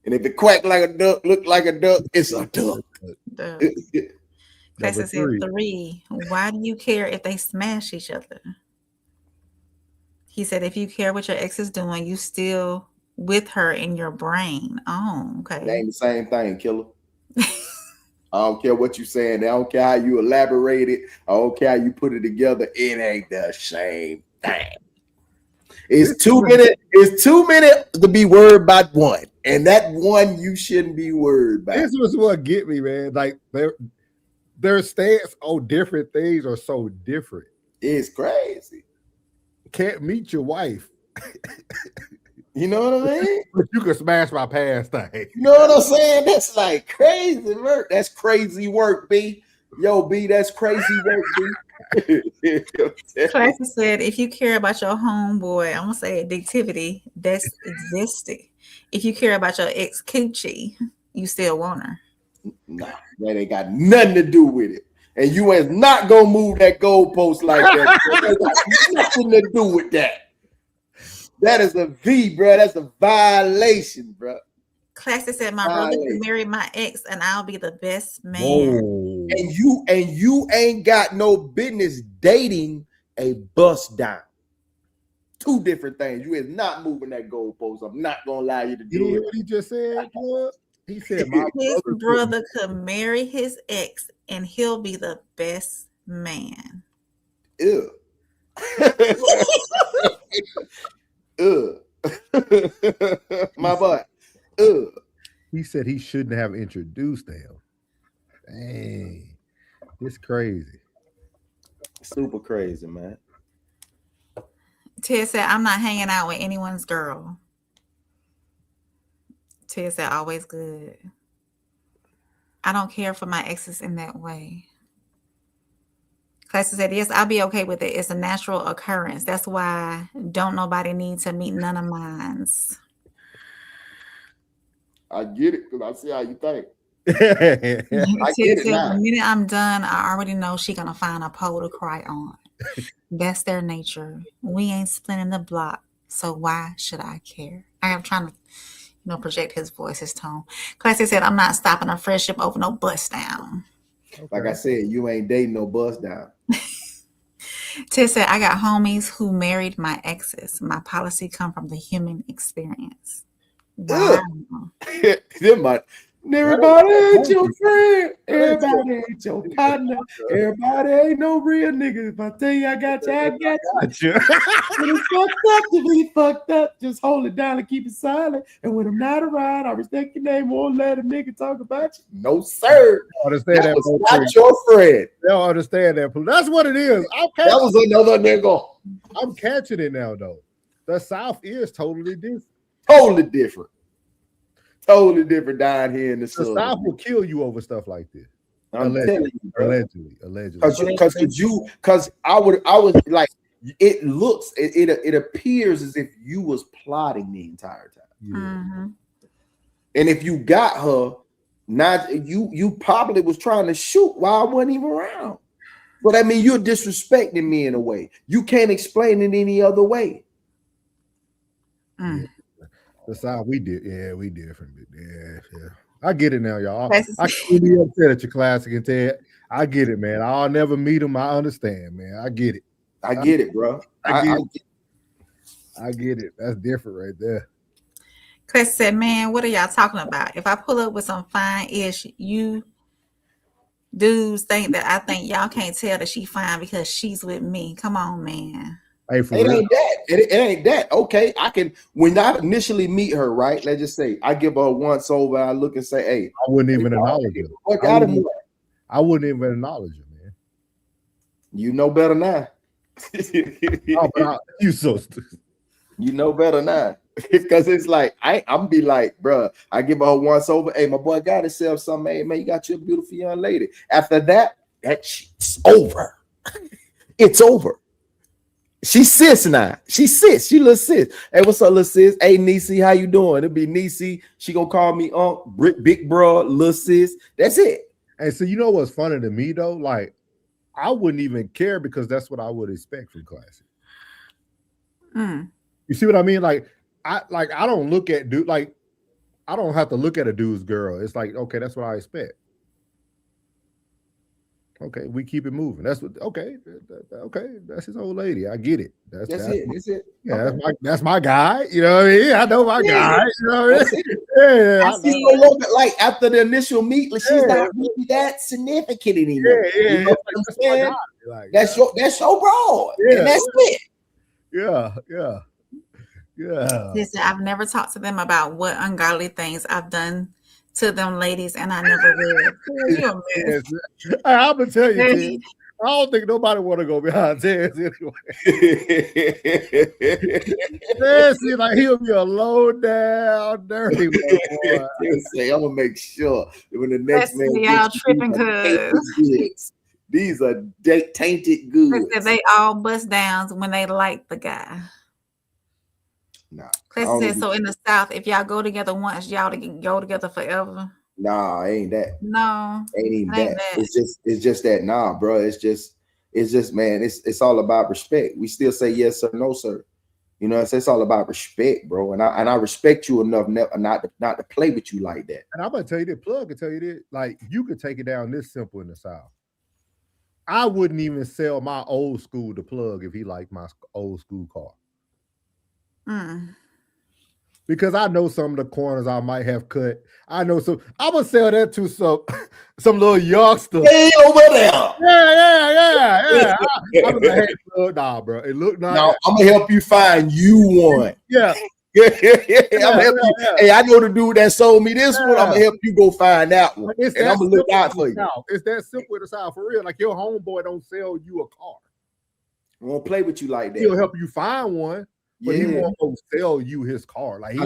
And if it quacked like a duck, looked like a duck, it's a duck. Class said 3. Why do you care if they smash each other? He said, if you care what your ex is doing, you still with her in your brain. Oh, okay. It ain't the same thing, killer. I don't care what you're saying. I don't care how you elaborate it. I don't care how you put it together. It ain't the same thing. It's 2 minutes. It's 2 minutes to be worried about one, and that one you shouldn't be worried about. This was what get me, man. Like their stance on different things are so different. It's crazy. Can't meet your wife. You know what I mean? But you can smash my past thing. You know what I'm saying? That's like crazy work. That's crazy work, B. Yo, B, that's crazy work, B. Classy said, if you care about your homeboy, I'm gonna say addictivity, that's existing. If you care about your ex coochie, you still want her. Nah, that ain't got nothing to do with it. And you ain't not gonna move that goalpost like that. That got nothing to do with that. That is a V, bro. That's a violation, bro. Classy said, my brother can marry my ex and I'll be the best man. Whoa. And you ain't got no business dating a bust down. 2 different things. You is not moving that goalpost. I'm not gonna allow you to do it. What he just said? He said his brother could marry his ex and he'll be the best man. Ew. Ew. My boy. He said he shouldn't have introduced him. Dang, it's crazy. Super crazy, man. Ted said, I'm not hanging out with anyone's girl. Ted said, always good. I don't care for my exes in that way. Classy said, yes, I'll be okay with it. It's a natural occurrence. That's why don't nobody need to meet none of mines. I get it because I see how you think. I get it now. The minute I'm done, I already know she's going to find a pole to cry on. That's their nature. We ain't splitting the block, so why should I care? I am trying to, project his voice, his tone. Classy said, I'm not stopping a friendship over no bust down. Like I said, you ain't dating no bust down. Ted said, I got homies who married my exes. My policy come from the human experience. Wow. Everybody ain't your friend. Everybody ain't your partner. Everybody ain't no real nigga. If I tell you I got you, I got you. When it's fucked up to be fucked up, just hold it down and keep it silent. And when I'm not around, I respect your name. Won't let a nigga talk about you. No, sir. Understand that was not your friend. They don't understand that. That's what it is. That was another nigga. I'm catching it now, though. The South is totally different. Totally different. Totally different down here in the South. The South will kill you over stuff like this. I'm telling you, bro. Allegedly. Because I was like, it looks, it appears as if you was plotting the entire time. Mm-hmm. And if you got her, not you probably was trying to shoot while I wasn't even around. But I mean, you're disrespecting me in a way. You can't explain it any other way. Mm. The South, we different. Yeah. I get it now, y'all. I can't be upset at your classic and Ted. I get it, man. I'll never meet him. I understand, man. I get it. I get it, bro. I get it. That's different right there. Chris said, man, what are y'all talking about? If I pull up with some fine ish, you dudes think that I think y'all can't tell that she fine because she's with me. Come on, man. Hey, it ain't that. It ain't that. Okay, I can, when I initially meet her, right? Let's just say I give her a once over. I look and say, hey, I wouldn't even acknowledge her. I wouldn't even acknowledge her, man. You know better now. You so stupid. You know better now. Because it's like I'm be like, bro, I give her a once over. Hey, my boy got himself something. Hey, man, you got you a beautiful young lady. After that shit's over. It's over. She sis now. She sis. She little sis. Hey, what's up, little sis? Hey, Niecy, how you doing? It'll be Niecy. She gonna call me big bro, little sis. That's it. And so you know what's funny to me though? Like, I wouldn't even care because that's what I would expect from Classic. You see what I mean? Like, I don't look at dude, like I don't have to look at a dude's girl. It's like, okay, that's what I expect. Okay, we keep it moving. That's what. Okay, that's his old lady. I get it. That's it. That's it. Yeah, okay. that's my guy. You know what I mean? I know my guy. You know what I mean? Yeah. I see a little bit like after the initial meet, like she's not really that significant anymore. Yeah. You know what I'm saying? Like, that's your bro. Yeah, and that's it. Yeah. Listen, I've never talked to them about what ungodly things I've done to them ladies, and I never will. I'm gonna tell you, Ted, I don't think nobody want to go behind Ted anyway. Ted seems like he'll be a low down, dirty boy. I'm gonna make sure that when the next man y'all tripping because these are tainted goods. They all bust downs when they like the guy. Nah. Said, so in the South, if y'all go together once, y'all go together forever. Nah, ain't that. No, ain't even that. It's just that. Nah, bro. It's just man. It's all about respect. We still say yes or no, sir. You know, it's all about respect, bro. And I respect you enough not to play with you like that. And I'm gonna tell you this. Plug can tell you this. Like, you could take it down this simple in the South. I wouldn't even sell my old school to Plug if he liked my old school car. Because I know some of the corners I might have cut. I know some. I'm gonna sell that to some little youngster. Hey, over there. Yeah. I'm gonna hey, nah, bro. It looked nice. Now I'm gonna help you find you one. Yeah. I'm help you. Hey, I know the dude that sold me this one. I'm gonna help you go find that one. And I'm gonna look out for you. It's that simple in the South, for real. Like, your homeboy don't sell you a car. I won't play with you like that. He'll help you find one. But he won't go sell you his car. Like,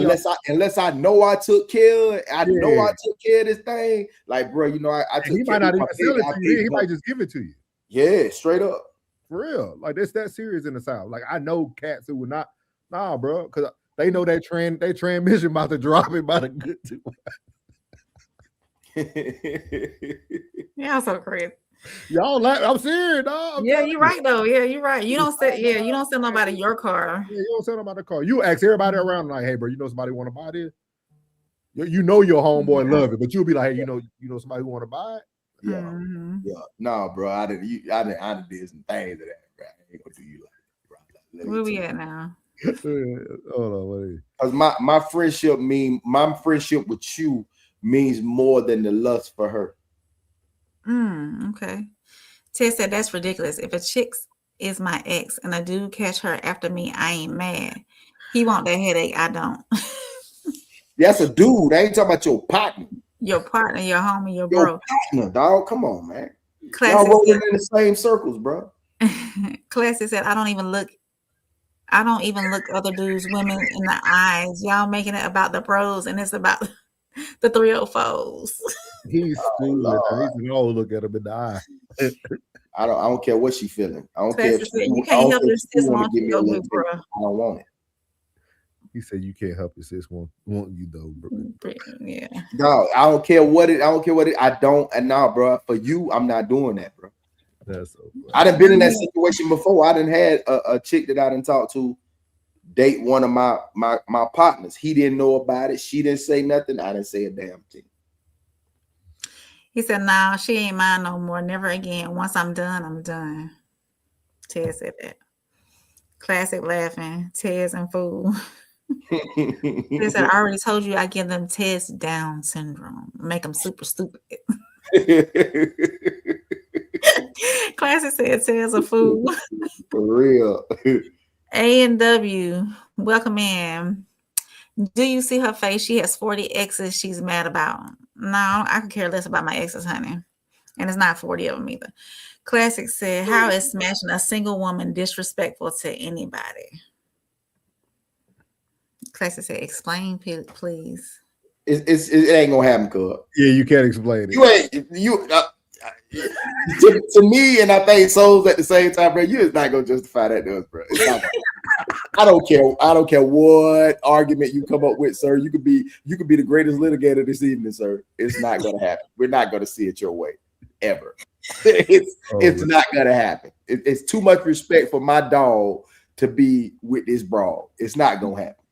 unless I know I took care of this thing. Like, bro, you know, I took he might not even sell it to you. He might just give it to you. Yeah, straight up. For real. Like, it's that serious in the South. Like, I know cats who would not, bro, because they know that transmission about to drop it by the good too. Yeah, so crazy. Y'all like, I'm serious, dog. Yeah, you're right though. Yeah, you're right. You don't sell nobody your car. Yeah, you don't sell nobody the car. You ask everybody around like, hey, bro, you know somebody want to buy this? You know your homeboy love it, but you'll be like, hey, you know somebody who want to buy it? Yeah. Yeah. No, bro, I didn't do some things of that. bro. I ain't gonna do you like that. Where we at now? Hold on, wait. Because my friendship with you means more than the lust for her. Okay. Ted said that's ridiculous. If a chick is my ex and a dude catch her after me, I ain't mad. He want that headache. I don't. That's a dude. I ain't talking about your partner. Your partner, your homie, your bro. Partner, dog. Come on, man. Classic Y'all rolling in the same circles, bro. Classic said, I don't even look other dudes, women in the eyes. Y'all making it about the bros and it's about the 304s. He's stupid. He can all look at him in the eye. I don't care what she feeling. I don't care if you can't help your sis want you go with, bro. I don't want it. He said you can't help your sis want you though, bro. Yeah. No, I don't care what it. I don't. And now, bro, for you, I'm not doing that, bro. That's so funny. I done been in that situation before. I done had a chick that I done talked to date one of my partners. He didn't know about it. She didn't say nothing. I didn't say a damn thing. He said, "Nah, she ain't mine no more. Never again. Once I'm done, I'm done." Ted said that. Classic laughing. Ted's and fool. He said, "I already told you I give them Ted's Down syndrome. Make them super stupid." Classic said, "Ted's a fool." For real. A&W, welcome in. Do you see her face? She has 40 exes she's mad about. No, I could care less about my exes, honey. And it's not 40 of them either. Classic said, how is smashing a single woman disrespectful to anybody? Classic said, explain, please. It ain't gonna happen, cuz. Yeah, you can't explain it. You ain't to me, and I think souls at the same time, bro. You is not gonna justify that to us, bro. It's not I don't care. I don't care what argument you come up with, sir. You could be the greatest litigator this evening, sir. It's not gonna happen. We're not gonna see it your way ever. It's not gonna happen. It's too much respect for my dog to be with this broad. It's not gonna happen.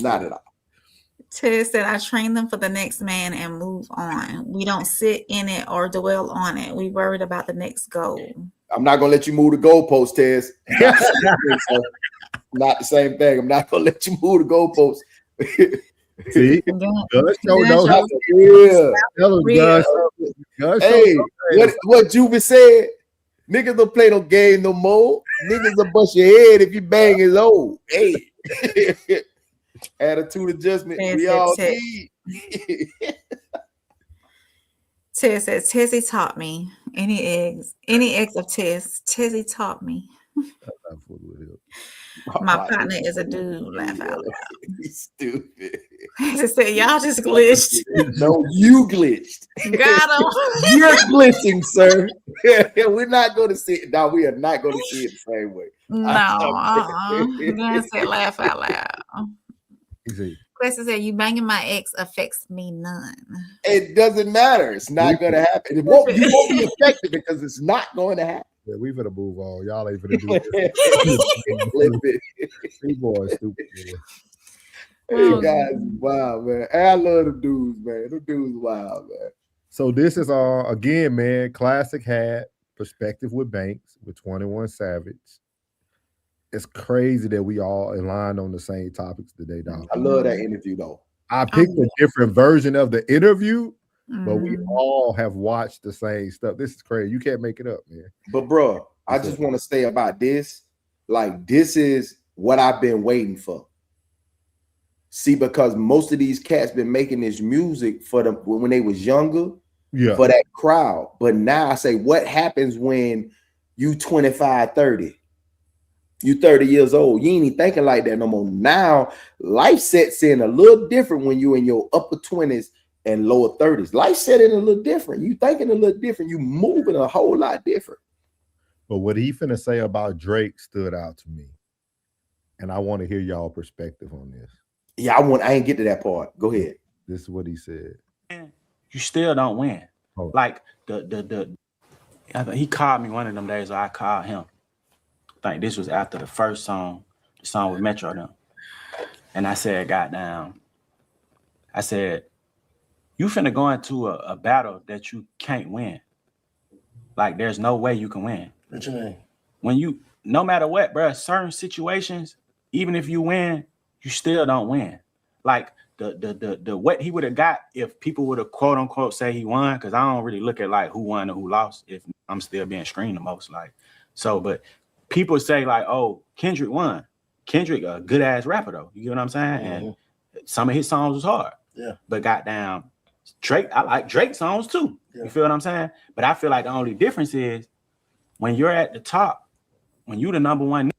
Not at all. Ted said, I train them for the next man and move on. We don't sit in it or dwell on it. We worried about the next goal. I'm not gonna let you move the goalpost, Tez. Not the same thing. I'm not gonna let you move the goalpost. See, hey, what Juvie said? Niggas don't play no game no more. Niggas will bust your head if you bang his old. Hey, attitude adjustment. We all need. Tez said, Tezzy taught me. Any eggs of Tez. Tezzy taught me. My partner is a dude. Laugh out loud. He's stupid. He said, y'all just glitched. No, you glitched. Got him. You're glitching, sir. We're not going to see it. No, we are not going to see it the same way. No, You're going to say laugh out loud. Question said, you banging my ex affects me none. It doesn't matter. It's not going to happen. You won't be affected because it's not going to happen. Yeah, we better move on. Y'all ain't gonna do this. People are stupid. Hey guys, wow, man. I love the dudes, man. The dudes, wild, man. So this is again, man. Classic had perspective with Banks with 21 Savage. It's crazy that we all aligned on the same topics today, dog. I love that interview, though. I picked a different version of the interview. But we all have watched the same stuff. This is crazy. You can't make it up, man. But bro, I just want to say about this. Like, this is what I've been waiting for. See, because most of these cats been making this music for them when they was younger, for that crowd. But now I say, what happens when you 25, 30? You 30 years old. You ain't even thinking like that no more. Now, life sets in a little different when you in your upper 20s and lower 30s. Life set in a little different. You thinking a little different. You moving a whole lot different. But what he finna say about Drake stood out to me. And I want to hear y'all perspective on this. Yeah, I ain't get to that part. Go ahead. This is what he said. You still don't win. Oh. Like he called me one of them days, or I called him. I think this was after the first song, the song with Metro them. And I said, goddamn. I said, you finna go into a battle that you can't win. Like, there's no way you can win. What you mean? When you no matter what, bro, certain situations, even if you win, you still don't win. Like the what he would have got if people would have quote unquote say he won, because I don't really look at like who won or who lost if I'm still being streamed the most. Like, so, but people say like, oh, Kendrick won. Kendrick, a good ass rapper though. You get what I'm saying? And some of his songs was hard. Yeah. But goddamn, Drake, I like Drake songs too. Yeah. You feel what I'm saying? But I feel like the only difference is when you're at the top, when you the number one,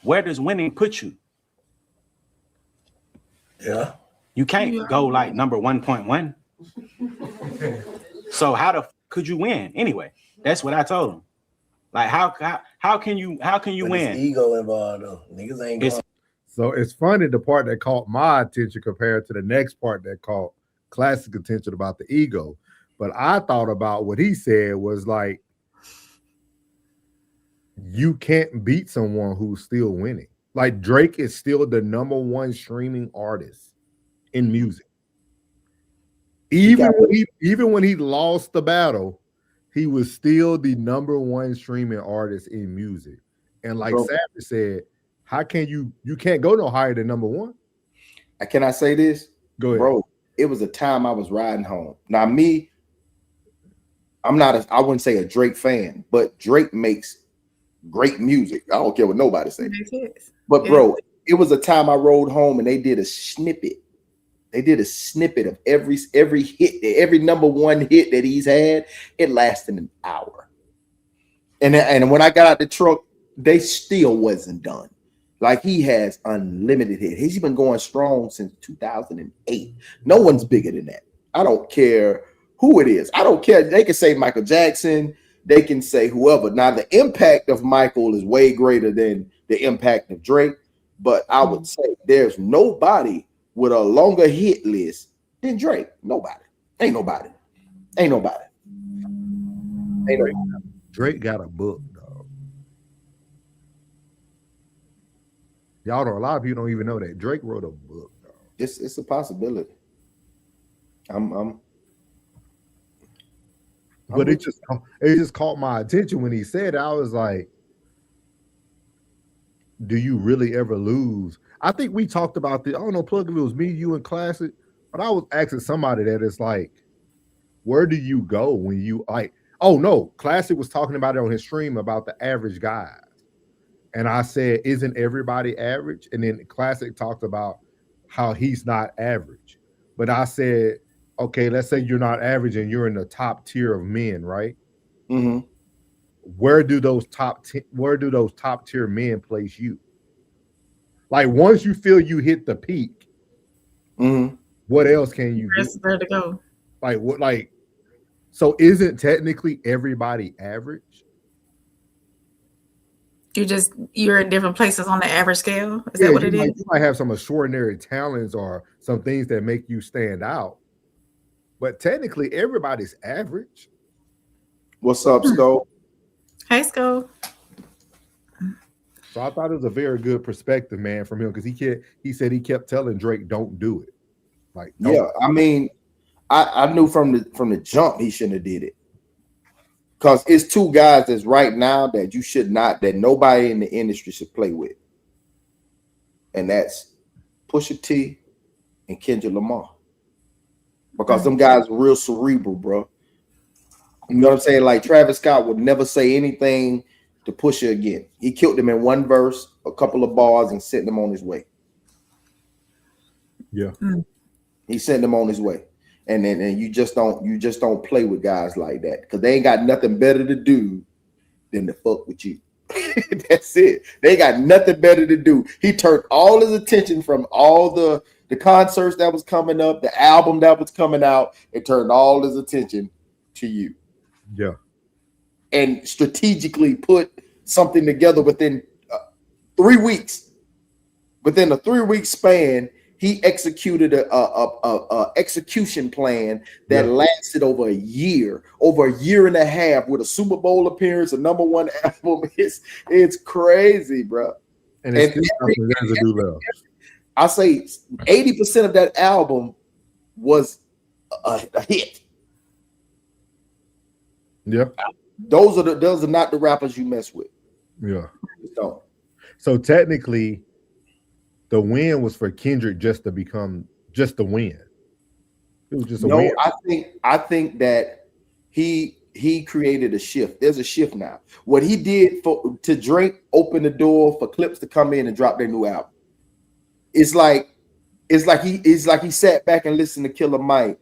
where does winning put you? Yeah. You can't go like number 1.1. So how the could you win anyway? That's what I told him. Like how can you win? Ego involved though. Niggas ain't going. So it's funny, the part that caught my attention compared to the next part that caught classic attention about the ego. But I thought about what he said was like, you can't beat someone who's still winning. Like Drake is still the number one streaming artist in music. Even when he lost the battle, he was still the number one streaming artist in music. And like Savage said, how can you can't go no higher than number one? Can I say this? Go ahead. Bro, it was a time I was riding home. Now me, I wouldn't say a Drake fan, but Drake makes great music. I don't care what nobody says. But bro, it was a time I rode home and they did a snippet. They did a snippet of every hit, every number one hit that he's had. It lasted an hour. And when I got out the truck, they still wasn't done. Like he has unlimited hit. He's been going strong since 2008. No one's bigger than that. I don't care who it is. I don't care. They can say Michael Jackson. They can say whoever. Now the impact of Michael is way greater than the impact of Drake. But I would say there's nobody with a longer hit list than Drake. Nobody. Ain't nobody. Drake got a book, dog. Y'all know a lot of people don't even know that Drake wrote a book, dog. It's a possibility. But it just caught my attention when he said it. I was like, do you really ever lose? I think we talked about this. I don't know, Plug, if it was me, you, and Classic, but I was asking somebody that it's like, where do you go when you like? Oh no, Classic was talking about it on his stream about the average guys, and I said, isn't everybody average? And then Classic talked about how he's not average, but I said, okay, let's say you're not average and you're in the top tier of men, right? Mm-hmm. Where do those top tier men place you? Like once you feel you hit the peak, what else can you do? Where to go? Like what? Like so, isn't technically everybody average? You're in different places on the average scale. Is that what it is? You might have some extraordinary talents or some things that make you stand out, but technically everybody's average. What's up, Sko? Hey, Sko. So I thought it was a very good perspective, man, from him, because he said he kept telling Drake, "Don't do it." Like, yeah, I mean, I knew from the jump he shouldn't have did it, because it's two guys that's right now that nobody in the industry should play with, and that's Pusha T and Kendrick Lamar, because them guys are real cerebral, bro. You know what I'm saying? Like Travis Scott would never say anything to Pusha again. He killed him in one verse, a couple of bars, and sent him on his way. Yeah. He sent him on his way. And you just don't play with guys like that, because they ain't got nothing better to do than to fuck with you. That's it. They got nothing better to do. He turned all his attention from all the concerts that was coming up, the album that was coming out, and turned all his attention to you. Yeah. And strategically put something together within 3 weeks. Within a 3-week span, he executed a execution plan that lasted over a year and a half, with a Super Bowl appearance, a number one album. It's crazy, bro. And it's I say 80% of that album was a hit. Yep. Those are not the rappers you mess with. Yeah. don't. So technically, the win was for Kendrick just to win. It was just a win. I think that he created a shift. There's a shift now. What he did to Drake opened the door for Clips to come in and drop their new album. It's like he sat back and listened to Killer Mike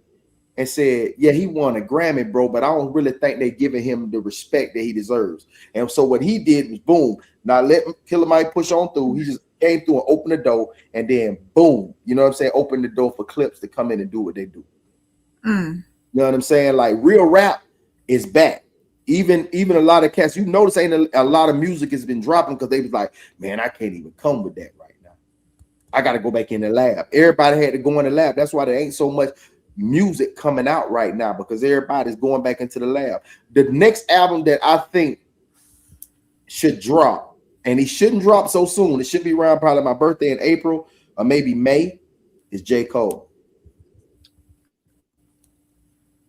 and said, yeah, he won a Grammy, bro, but I don't really think they're giving him the respect that he deserves. And so what he did was, boom, now let Killer Mike push on through. He just came through and opened the door, and then boom, you know what I'm saying? Open the door for Clips to come in and do what they do. You know what I'm saying? Like, real rap is back. Even a lot of cats, you notice ain't a lot of music has been dropping because they was like, man, I can't even come with that right now. I got to go back in the lab. Everybody had to go in the lab. That's why there ain't so much music coming out right now, because everybody's going back into the lab. The next album that I think should drop, and he shouldn't drop so soon, it should be around probably my birthday in April or maybe May, is J. Cole.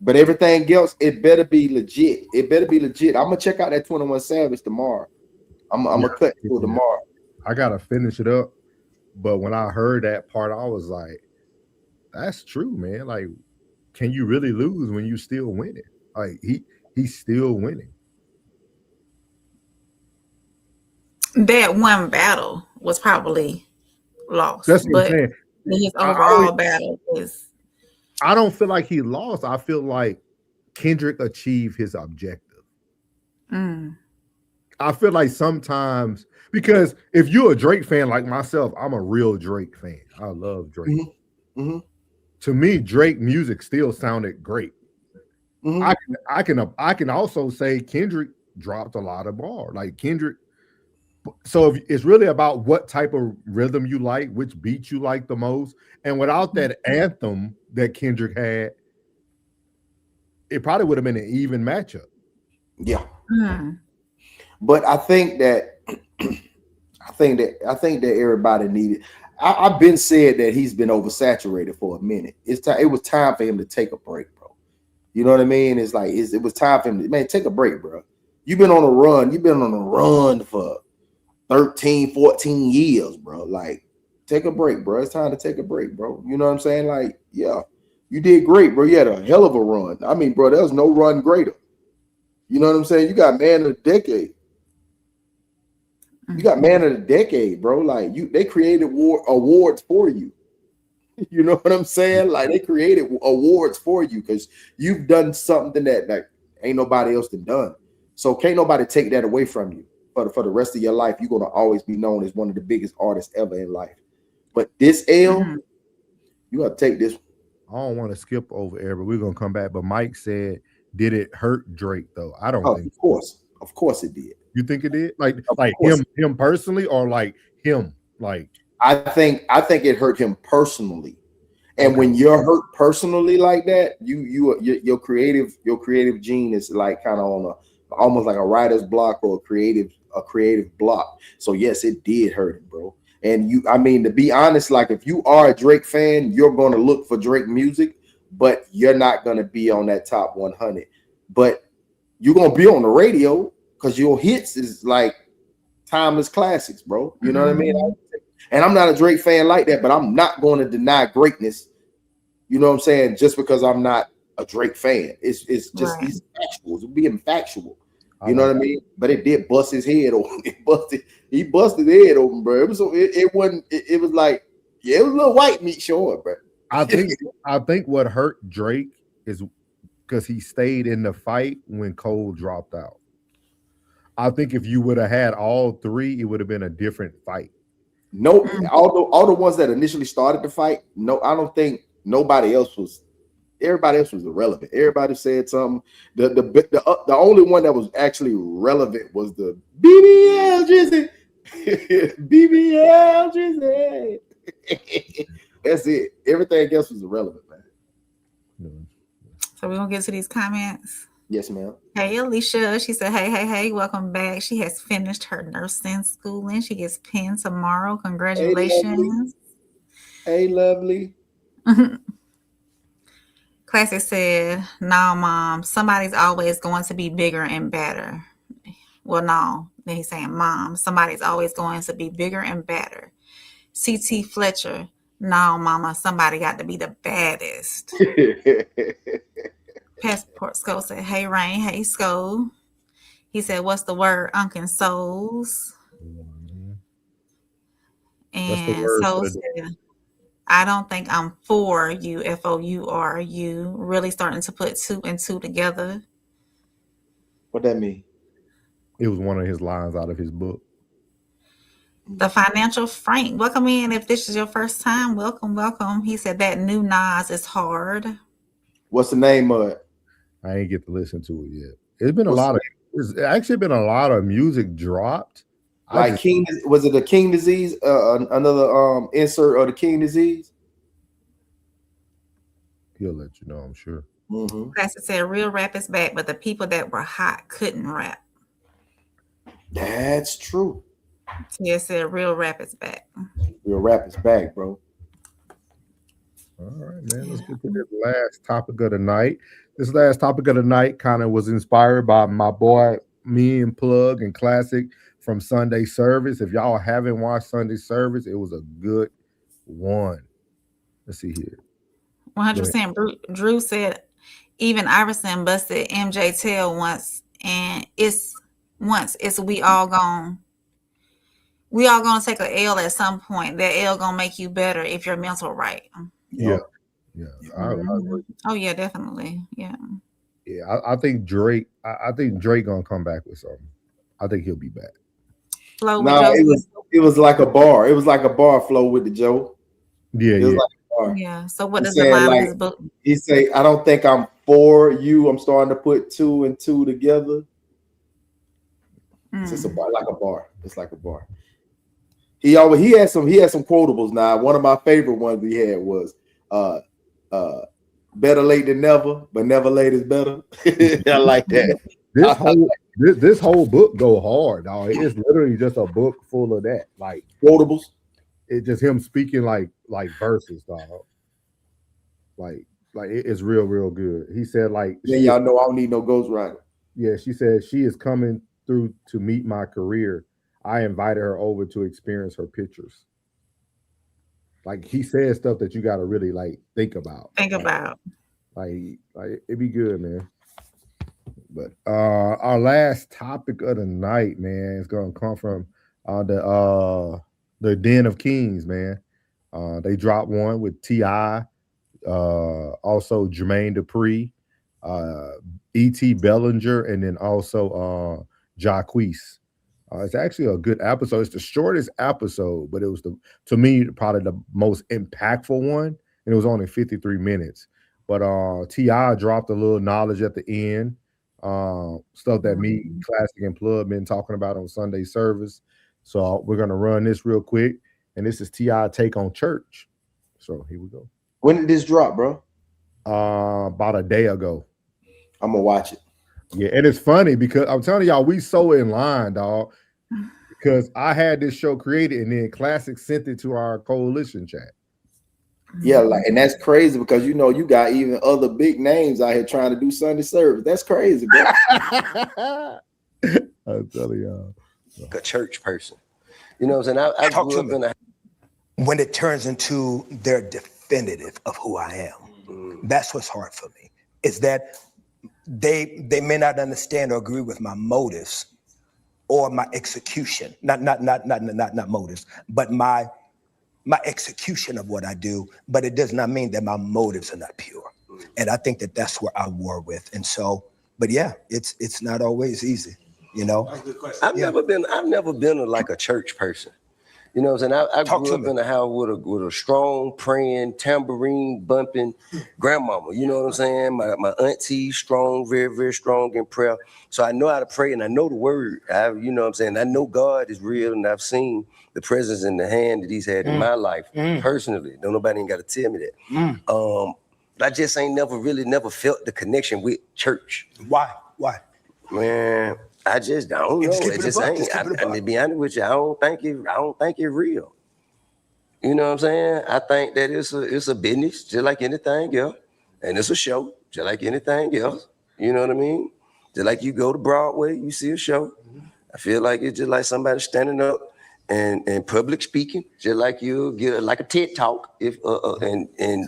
But everything else, it better be legit. It better be legit. I'm gonna check out that 21 Savage tomorrow. I'm gonna cut it tomorrow. I gotta finish it up. But when I heard that part, I was like, that's true, man. Like, can you really lose when you still winning? Like, he's still winning. That one battle was probably lost. That's what I'm saying. His overall battle is. I don't feel like he lost. I feel like Kendrick achieved his objective. I feel like sometimes, because if you're a Drake fan like myself, I'm a real Drake fan. I love Drake. To me, Drake music still sounded great. I can also say Kendrick dropped a lot of bars. Like Kendrick. So it's really about what type of rhythm you like, which beat you like the most. And without that anthem that Kendrick had, it probably would have been an even matchup. Yeah. But I think that everybody needed. I've been said that he's been oversaturated for a minute. It was time for him to take a break, bro. You know what I mean? It's like it was time for him to, man, take a break, bro. You've been on a run. You've been on a run for 13, 14 years, bro. Like, take a break, bro. It's time to take a break, bro. You know what I'm saying? Like, yeah, you did great, bro. You had a hell of a run. I mean, bro, there's no run greater. You know what I'm saying? You got man of the decade. You got man of the decade, bro. Like, they created awards for you. You know what I'm saying? Like, they created awards for you because you've done something that ain't nobody else done. So can't nobody take that away from you. For the rest of your life, you're gonna always be known as one of the biggest artists ever in life. But this L, you gotta take this. I don't want to skip over air, but we're gonna come back. But Mike said, did it hurt Drake though? I don't think. Of course it did. You think it did? Like him personally, or like him? Like I think it hurt him personally. And when you're hurt personally like that, your creative gene is like kind of on almost like a writer's block or a creative block. So yes, it did hurt him, bro. And I mean, to be honest, like if you are a Drake fan, you're gonna look for Drake music, but you're not gonna be on that top 100. But you're gonna be on the radio because your hits is like timeless classics, bro. You know what I mean? And I'm not a Drake fan like that, but I'm not going to deny greatness. You know what I'm saying? Just because I'm not a Drake fan, it's just he's factual. It's being factual. You know what I mean? But it did bust his head open. He busted his head open, bro. It was like, yeah, it was a little white meat showing, bro. I think what hurt Drake is because he stayed in the fight when Cole dropped out. I think if you would have had all three, it would have been a different fight. No, all the ones that initially started the fight, no, I don't think nobody else was. Everybody else was irrelevant. Everybody said something. The only one that was actually relevant was the BBL Drizzy. BBL Drizzy. That's it. Everything else was irrelevant, man. So we're gonna get to these comments. Yes, ma'am. Hey, Alicia. She said, hey, welcome back. She has finished her nursing schooling. She gets pinned tomorrow. Congratulations. Hey, lovely. Classic said, "No, Mom, somebody's always going to be bigger and better." Well, no, Then he's saying, Mom, somebody's always going to be bigger and better. CT Fletcher, no, Mama, somebody got to be the baddest. Passport Skull said, hey, Rain, hey, Skull. He said, what's the word, Unkin Souls? And Soul said, I don't think I'm for you, FOUR. Really starting to put 2 and 2 together. What that mean? It was one of his lines out of his book. The Financial Frank, welcome in. If this is your first time, welcome, welcome. He said that new Nas is hard. What's the name of it? I ain't get to listen to it yet. It's been it's actually been a lot of music dropped. Like King, was it the King Disease? Another insert of the King Disease? He'll let you know, I'm sure. Pastor said real rap is back, but the people that were hot couldn't rap. That's true. Yes, said real rap is back. Real rap is back, bro. All right, man. Let's get to this last topic of the night. This last topic of the night kind of was inspired by my boy, me and Plug and Classic from Sunday Service. If y'all haven't watched Sunday Service, it was a good one. Let's see here. 100%. Drew said even Iverson busted MJ tail once, and it's we all gonna take a L at some point. That L gonna make you better if your mental right. Yeah. Oh yeah, definitely. Yeah. I think Drake. I think Drake gonna come back with something. I think he'll be back. No, it was like a bar. It was like a bar flow with the Joe. Yeah, it was like a bar. Yeah. So what does the line of his book? He say, I don't think I'm for you. I'm starting to put 2 and 2 together. It's just a bar, like a bar. It's like a bar. He had some quotables now. One of my favorite ones he had was better late than never, but never late is better. I like that. This whole book go hard, dog. It's literally just a book full of that, like quotables. It's just him speaking like verses, dog. Like it's real good. He said like, yeah, y'all know I don't need no ghostwriter. Yeah, she said she is coming through to meet my career. I invited her over to experience her pictures. Like he said stuff that you got to really like think about. Like it'd be good, man. But our last topic of the night, man, is gonna come from the Den of Kings, man. They dropped one with T.I., also Jermaine Dupri, E.T. Bellinger, and then also Jacquees. It's actually a good episode. It's the shortest episode, but it was to me probably the most impactful one, and it was only 53 minutes. But T.I. dropped a little knowledge at the end, stuff that me, Classic, and Plug been talking about on Sunday Service. So we're gonna run this real quick, and this is T.I. take on church. So here we go. When did this drop, bro? About a day ago. I'm gonna watch it. Yeah, and it's funny because I'm telling y'all, we so in line, dog. Because I had this show created, and then Classic sent it to our coalition chat. Yeah, and that's crazy because you got even other big names out here trying to do Sunday service. That's crazy, bro. I'm telling y'all, a church person. You know what I'm saying? I grew up in when it turns into their definitive of who I am. That's what's hard for me. Is that they may not understand or agree with my motives or my execution. Not motives, but my execution of what I do, but it does not mean that my motives are not pure. And I think that that's where I war with. And so, but yeah, it's not always easy, you know. I've never been like a church person. You know what I'm saying? I grew up in a house with a strong, praying, tambourine bumping grandmama. You know what I'm saying? My auntie, strong, very, very strong in prayer. So I know how to pray and I know the word. You know what I'm saying? I know God is real and I've seen the presence in the hand that he's had in my life personally. Don't nobody ain't got to tell me that. I just ain't never felt the connection with church. Why? Man, I don't know. It just ain't. I mean, to be honest with you, I don't think it's real. You know what I'm saying? I think that it's a business just like anything else, and it's a show just like anything else. You know what I mean? Just like you go to Broadway, you see a show. I feel like it's just like somebody standing up and public speaking, just like you get like a TED talk. If and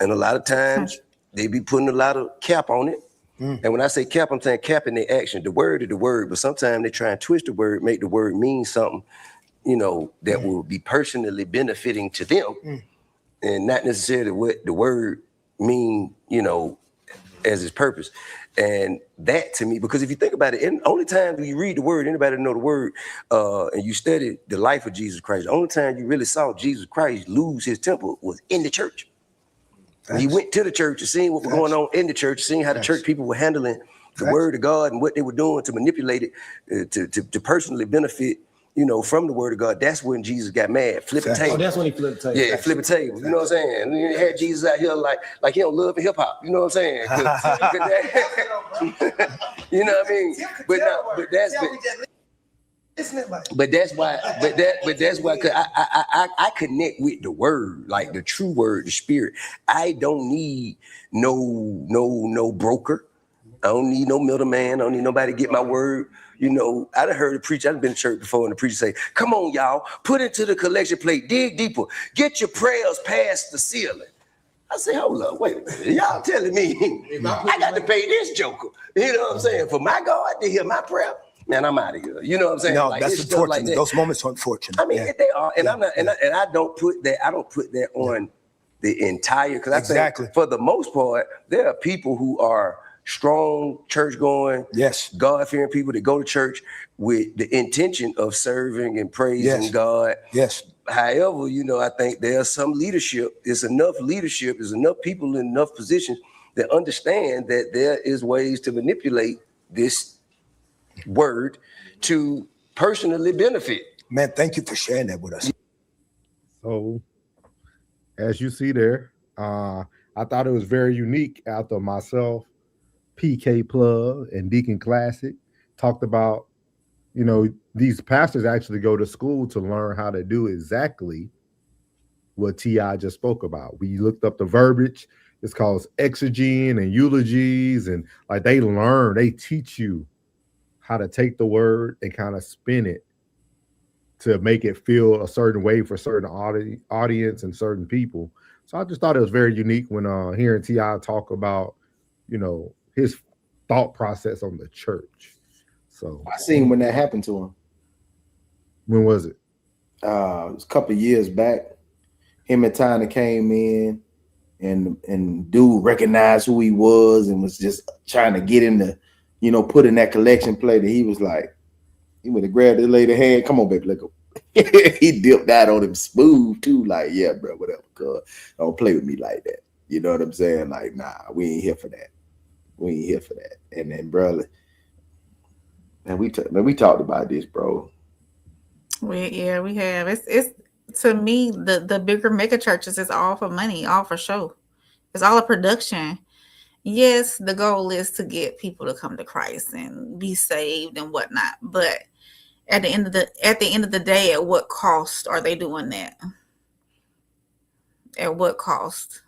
a lot of times they be putting a lot of cap on it. And when I say cap, I'm saying cap in their action. The word is the word, but sometimes they try and twist the word, make the word mean something, you know, that will be personally benefiting to them, and not necessarily what the word mean, you know, as its purpose. And that to me, because if you think about it, and only time you read the word, anybody know the word, and you study the life of Jesus Christ, the only time you really saw Jesus Christ lose his temper was in the church. When he went to the church and seen what was going on in the church, seeing how the church people were handling the word of God and what they were doing to manipulate it, to personally benefit, you know, from the word of God. That's when Jesus got mad, flipping table. Oh, that's when he flipped the table. Yeah, flipping table. You know what I'm saying? And he had Jesus out here like he don't love hip hop. You know what I'm saying? You know what I mean? But that's why. Cause I connect with the word, like the true word, the spirit. I don't need no broker. I don't need no middleman. I don't need nobody to get my word. You know, I done heard a preacher, I've been to church before, and the preacher say, come on, y'all, put it to the collection plate, dig deeper, get your prayers past the ceiling. I say, hold up, wait a minute. Y'all telling me I got to pay this joker. You know what I'm saying? For my God to hear my prayer, man, I'm out of here. You know what I'm saying? No, like, that's unfortunate. Like that. Those moments are unfortunate. I mean, they are, and I'm not, and I don't put that on the entire, because I think for the most part, there are people who are strong, church-going, God-fearing people that go to church with the intention of serving and praising God. However, you know, I think there's some leadership. There's enough leadership. There's enough people in enough positions that understand that there is ways to manipulate this word to personally benefit. Man, thank you for sharing that with us. So, as you see there, I thought it was very unique after myself, PK Plug, and Deacon Classic talked about, you know, these pastors actually go to school to learn how to do exactly what T.I. just spoke about. We looked up the verbiage. It's called exegene and eulogies, and like they teach you how to take the word and kind of spin it to make it feel a certain way for certain audience and certain people. So I just thought it was very unique when hearing T.I. talk about, you know, his thought process on the church. So I seen when that happened to him. When was it? It was a couple of years back. Him and Tyner came in, and dude recognized who he was and was just trying to get him to, you know, put in that collection plate. And he was like, he would have grabbed the lady's hand. Come on, baby, let go. He dipped out on him smooth too. Like, yeah, bro, whatever. Cuz don't play with me like that. You know what I'm saying? Like, nah, we ain't here for that. We ain't here for that. And then, brother, man, we talked about this, bro. We have. It's to me the bigger mega churches is all for money, all for show. It's all a production. Yes, the goal is to get people to come to Christ and be saved and whatnot. But at the end of the day, at what cost are they doing that? At what cost?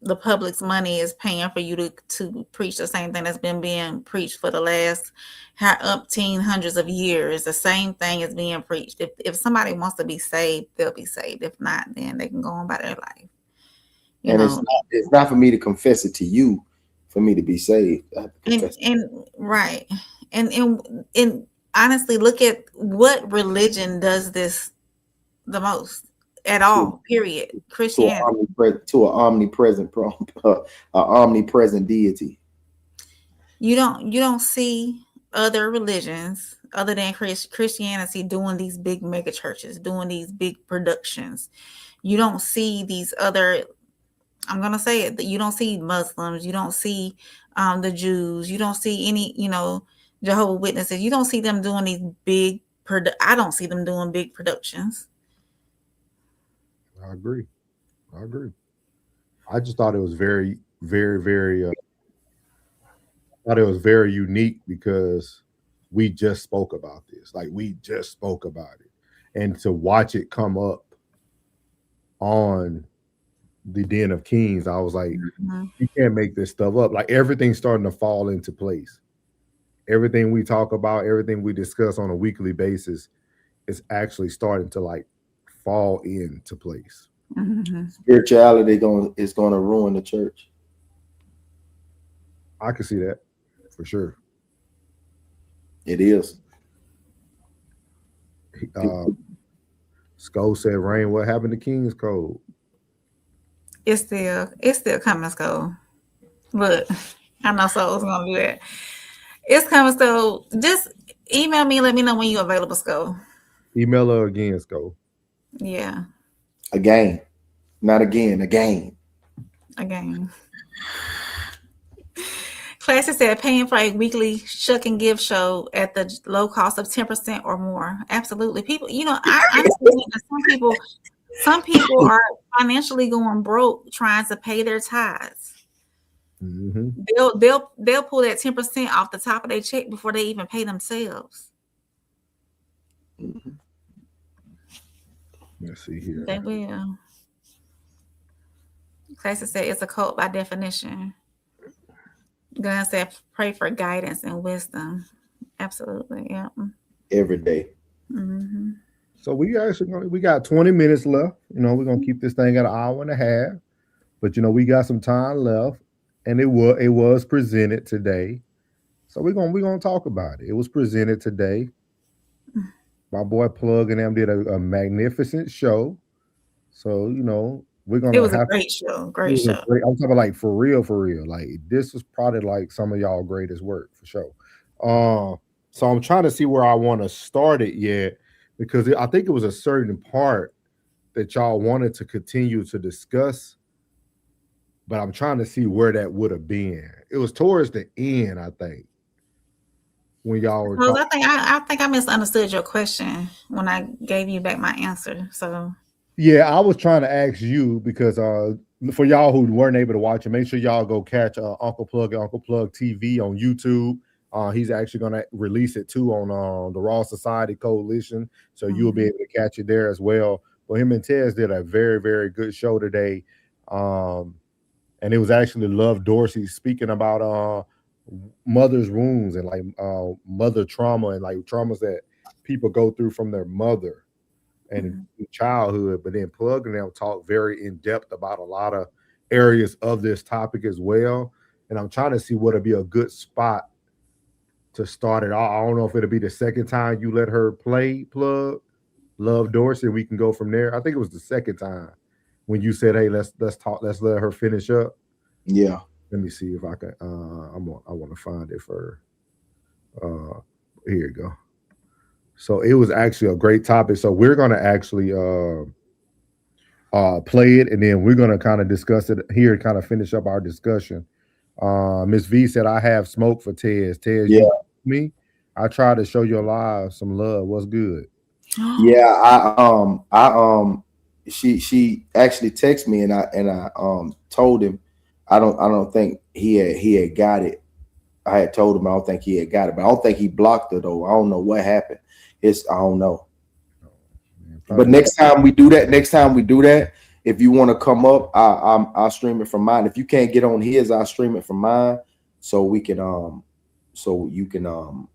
The public's money is paying for you to preach the same thing that's been being preached for the last hundreds of years. The same thing is being preached. If somebody wants to be saved, they'll be saved. If not, then they can go on by their life. And it's not for me to confess it to you, for me to be saved. And honestly, look at what religion does this the most. At all, period. Christianity to an omnipresent deity. You don't see other religions other than Christianity doing these big mega churches, doing these big productions. You don't see these other. I'm gonna say it. That you don't see Muslims. You don't see the Jews. You don't see any, Jehovah's Witnesses. You don't see them doing these big. I don't see them doing big productions. I agree. I just thought it was very, very, very. Thought it was very unique because we just spoke about this. Like we just spoke about it, and to watch it come up on the Den of Kings, I was like, you can't make this stuff up. Like everything's starting to fall into place, everything we talk about, everything we discuss on a weekly basis is actually starting to like fall into place. Spirituality is going to ruin the church. I can see that for sure. It is. Skull said, "Rain, what happened to King's Code?" It's still coming, Skull. Look, I know Soul's gonna do that. It's coming, so just email me. Let me know when you're available, Skull. Email her again, Skull. Yeah. Again, not again. Again. Classy said, paying for a weekly shuck and give show at the low cost of 10% or more. Absolutely. People, I understand that some people are financially going broke trying to pay their tithes. Mm-hmm. They'll pull that 10% off the top of their check before they even pay themselves. Mm-hmm. Let's see here. They will. Classy said it's a cult by definition. Gunn said, pray for guidance and wisdom. Absolutely, yeah. Every day. Mm-hmm. So we got 20 minutes left. We're gonna keep this thing at an hour and a half, but we got some time left, and it was presented today. So we're gonna talk about it. It was presented today. My boy Plug and them did a magnificent show. So we're gonna. It was a great show. Great show. I'm talking like for real. Like this was probably like some of y'all greatest work for sure. So I'm trying to see where I want to start it yet, because I think it was a certain part that y'all wanted to continue to discuss, but I'm trying to see where that would have been. It was towards the end, I think, when y'all were. Well, I think I misunderstood your question when I gave you back my answer. So. Yeah, I was trying to ask you because for y'all who weren't able to watch it, make sure y'all go catch Uncle Plug and Uncle Plug TV on YouTube. He's actually going to release it too on the Raw Society Coalition, so you'll be able to catch it there as well. But him and Tez did a very, very good show today, and it was actually Love Dorsey speaking about mother's wounds and like mother trauma and like traumas that people go through from their mother and childhood. But then Plug and them talk very in depth about a lot of areas of this topic as well. And I'm trying to see what would be a good spot to start it. I don't know if it'll be the second time you let her play Plug, Love Dorsey. We can go from there. I think it was the second time when you said, "Hey, let's talk. Let's let her finish up." Yeah. Let me see if I can. I want to find it for. Here you go. So it was actually a great topic. So we're going to actually play it, and then we're going to kind of discuss it here, kind of finish up our discussion. Miss V said, "I have smoke for Tez. Tez, yeah. Me, I try to show your live some love. What's good?" Yeah, she actually texted me, and I told him I don't think he had got it. I had told him I don't think he had got it, but I don't think he blocked her though. I don't know what happened. I don't know. But next time we do that, if you want to come up, I'll stream it from mine. If you can't get on his, I'll stream it from mine, so we can so you can come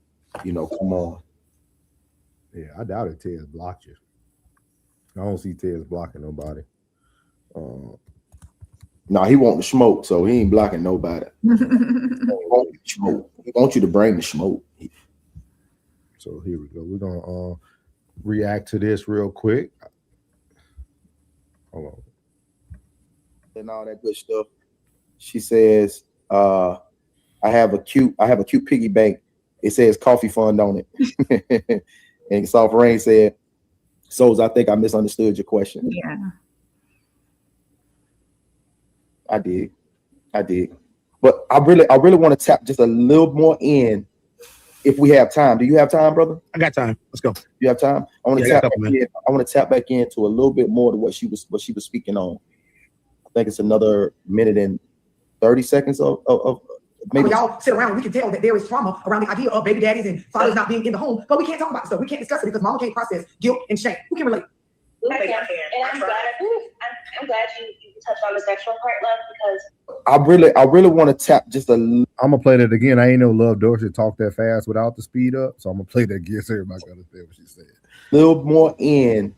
on. Yeah, I doubt it. Tez blocked you. I don't see Tez blocking nobody. No, he want the smoke, so he ain't blocking nobody. He want smoke. He wants you to bring the smoke. So here we go. We're gonna react to this real quick. Hold on. And all that good stuff. She says, I have a cute piggy bank. It says coffee fund on it. And Soft Rain said, "Souls, I think I misunderstood your question." Yeah. I did. But I really want to tap just a little more in if we have time. Do you have time, brother? I got time. Let's go. You have time? I want to tap back into a little bit more to what she was speaking on. I think it's another minute and 30 seconds of maybe. When y'all sit around, we can tell that there is trauma around the idea of baby daddies and fathers not being in the home, but we can't talk about stuff. We can't discuss it because mama can't process guilt and shame. Who can relate? I'm glad you touched on the sexual part, love, because I really want to tap just a. I'm gonna play that again. I ain't no Love Dorsey talk that fast without the speed up, so I'm gonna play that again so everybody can understand what she said. Little more in,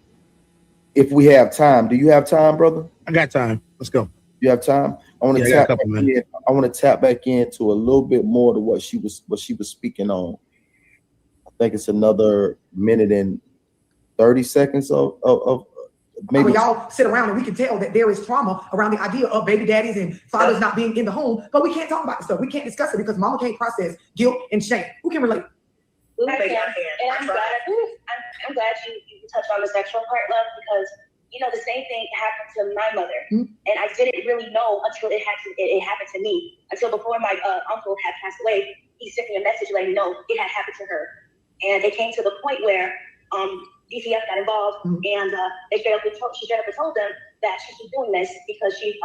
if we have time. Do you have time, brother? I got time. Let's go. You have time. I want to tap back in. I want to tap back into a little bit more to what she was speaking on. I think it's another minute and 30 seconds of maybe. Y'all sit around and we can tell that there is trauma around the idea of baby daddies and fathers not being in the home, but we can't talk about this stuff. We can't discuss it because mama can't process guilt and shame. Who can relate? And I'm glad you touched on the sexual part, love, because you know the same thing happened to my mother, and I didn't really know until it happened to me. Until before my uncle had passed away, he sent me a message letting me know it had happened to her, and it came to the point where DCF got involved, and she straight up told them that she was doing this because she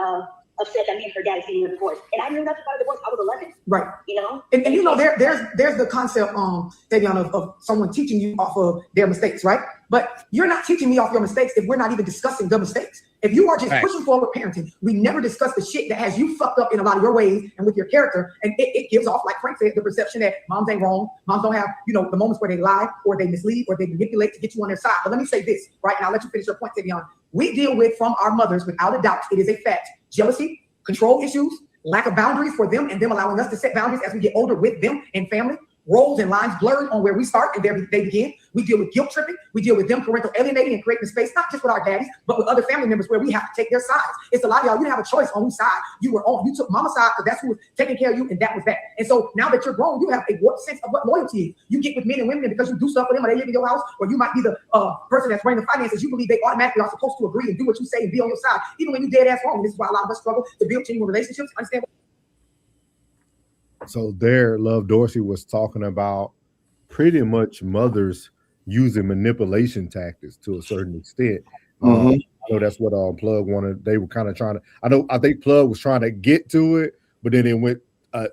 upset that me and her dad getting a divorce, and I knew nothing about a divorce. I was 11, right? You know, and you know there's the concept, Davion, of someone teaching you off of their mistakes, right? But you're not teaching me off your mistakes if we're not even discussing the mistakes. If you are just pushing forward parenting, we never discuss the shit that has you fucked up in a lot of your ways and with your character, and it gives off, like Frank said, the perception that moms ain't wrong. Moms don't have, you know, the moments where they lie or they mislead or they manipulate to get you on their side. But let me say this, right? And I'll let you finish your point, Davion. We deal with, from our mothers, without a doubt, it is a fact, jealousy, control issues, lack of boundaries for them, and them allowing us to set boundaries as we get older with them and family. Roles and lines blurred on where we start and there they begin. We deal with guilt tripping. We deal with them parental alienating and creating space, not just with our daddies, but with other family members where we have to take their sides. It's a lot of y'all, you didn't have a choice on whose side you were on. You took mama's side because that's who was taking care of you, and that was that. And so now that you're grown, you have a warped sense of what loyalty is. You get with men and women because you do stuff for them, or they live in your house, or you might be the person that's running the finances. You believe they automatically are supposed to agree and do what you say and be on your side, even when you dead ass wrong. And this is why a lot of us struggle to build genuine relationships. Understand? So there, Love Dorsey was talking about pretty much mothers using manipulation tactics to a certain extent. I know that's what Plug wanted. They were kind of trying to. I think Plug was trying to get to it, but then it went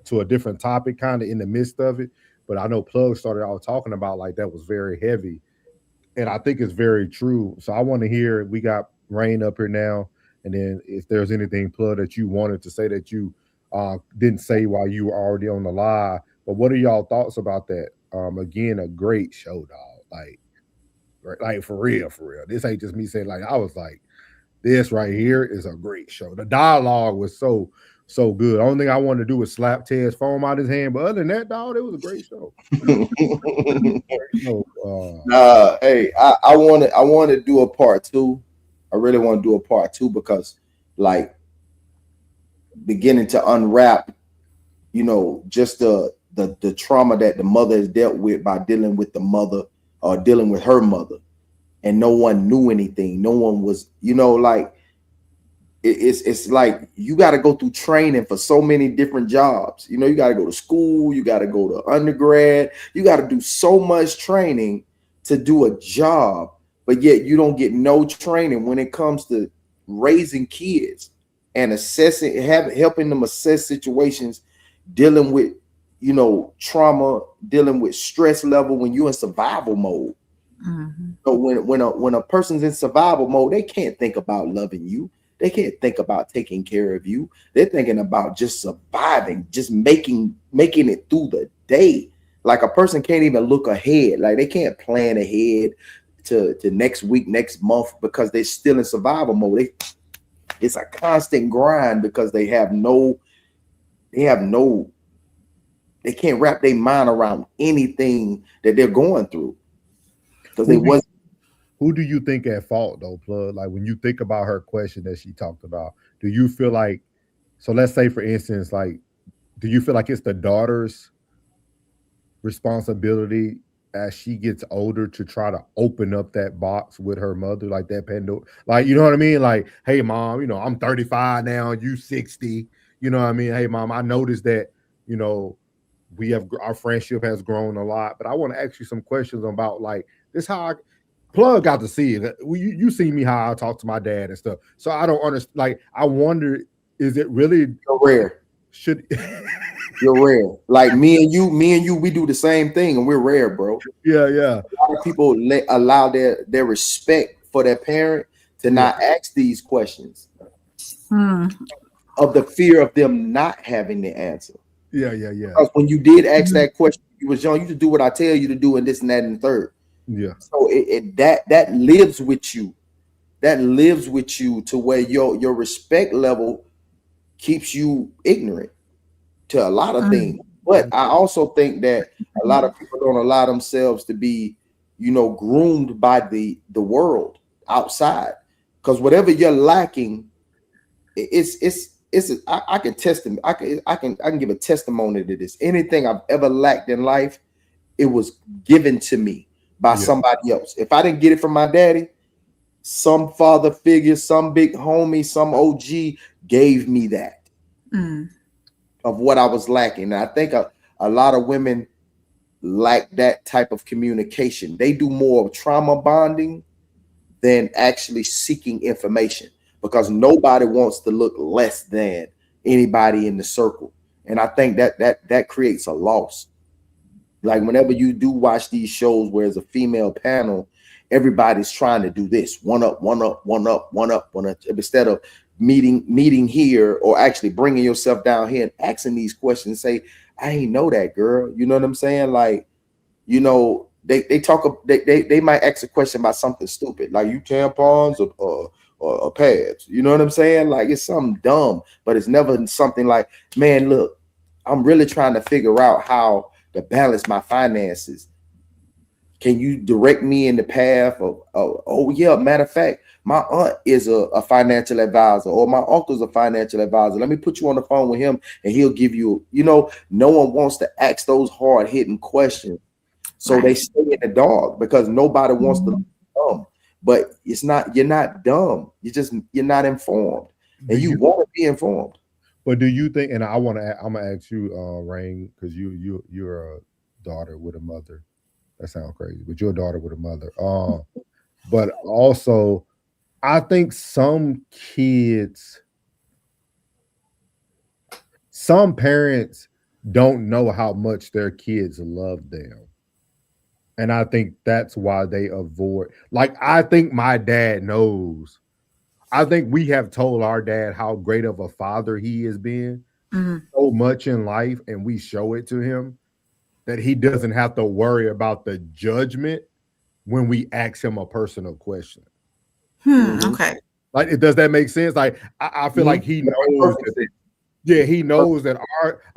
to a different topic, kind of in the midst of it. But I know Plug started out talking about like that was very heavy, and I think it's very true. So I want to hear. We got Rain up here now, and then if there's anything, Plug, that you wanted to say that you didn't say while you were already on the live. But what are y'all thoughts about that? Again, a great show, dog. Like for real. This ain't just me saying, like, I was like, this right here is a great show. The dialogue was so good. The only thing I wanted to do was slap Ted's phone out of his hand. But other than that, dog, it was a great show. Hey, I want to do a part 2. I really want to do a part 2 because, like, beginning to unwrap, you know, just the trauma that the mother has dealt with by dealing with the mother or dealing with her mother, and no one knew anything. No one was, you know, like it's like you got to go through training for so many different jobs. You know, you got to go to school, you got to go to undergrad, you got to do so much training to do a job, but yet you don't get no training when it comes to raising kids and assessing, helping them assess situations, dealing with, you know, trauma, dealing with stress level when you're in survival mode. So when a person's in survival mode, they can't think about loving you. They can't think about taking care of you. They're thinking about just surviving, just making it through the day. Like a person can't even look ahead. Like they can't plan ahead to next week, next month, because they're still in survival mode. It's a constant grind because they can't wrap their mind around anything that they're going through. Because who do you think at fault though, Plug? Like when you think about her question that she talked about, do you feel like, so let's say for instance, like, do you feel like it's the daughter's responsibility as she gets older to try to open up that box with her mother, like that Pandora, like, you know what I mean? Like, hey mom, you know, I'm 35 now, you 60, you know what I mean? Hey mom, I noticed that, you know, our friendship has grown a lot, but I want to ask you some questions about like this, how Plug got to see it. You see me how I talk to my dad and stuff. So I don't understand. Like, I wonder, is it really rare? You're rare. Like me and you, we do the same thing, and we're rare, bro. Yeah. A lot of people allow their respect for their parent to not ask these questions Hmm. of the fear of them not having the answer. Yeah. Because when you did ask that question, you was young, you just do what I tell you to do, and this and that and the third. Yeah. So that lives with you. That lives with you to where your respect level keeps you ignorant to a lot of things. But I also think that a lot of people don't allow themselves to be, groomed by the world outside. Because whatever you're lacking, I can give a testimony to this. Anything I've ever lacked in life, it was given to me by somebody else. If I didn't get it from my daddy, some father figure, some big homie, some OG gave me that of what I was lacking. And I think a lot of women lack that type of communication. They do more of trauma bonding than actually seeking information, because nobody wants to look less than anybody in the circle. And I think that creates a loss. Like whenever you do watch these shows where it's a female panel, everybody's trying to do this one up, instead of meeting here, or actually bringing yourself down here and asking these questions. Say, I ain't know that, girl. You know what I'm saying? Like, they might ask a question about something stupid, like you tampons or pads. You know what I'm saying? Like it's something dumb, but it's never something like, man, look, I'm really trying to figure out how to balance my finances. Can you direct me in the path of, oh yeah, matter of fact, my aunt is a financial advisor, or my uncle's a financial advisor. Let me put you on the phone with him and he'll give you, no one wants to ask those hard-hitting questions. So they stay in the dark because nobody wants to look dumb. But you're not dumb. You're not informed. And you want to be informed. But do you think, and I'm gonna ask you, Rain, because you're a daughter with a mother. That sounds crazy, but you're a daughter with a mother. But also, I think some parents don't know how much their kids love them. And I think that's why they avoid. Like, I think my dad knows. I think we have told our dad how great of a father he has been so much in life, and we show it to him that he doesn't have to worry about the judgment when we ask him a personal question. Okay. Like, does that make sense? Like, I feel like he knows that. Yeah, he knows that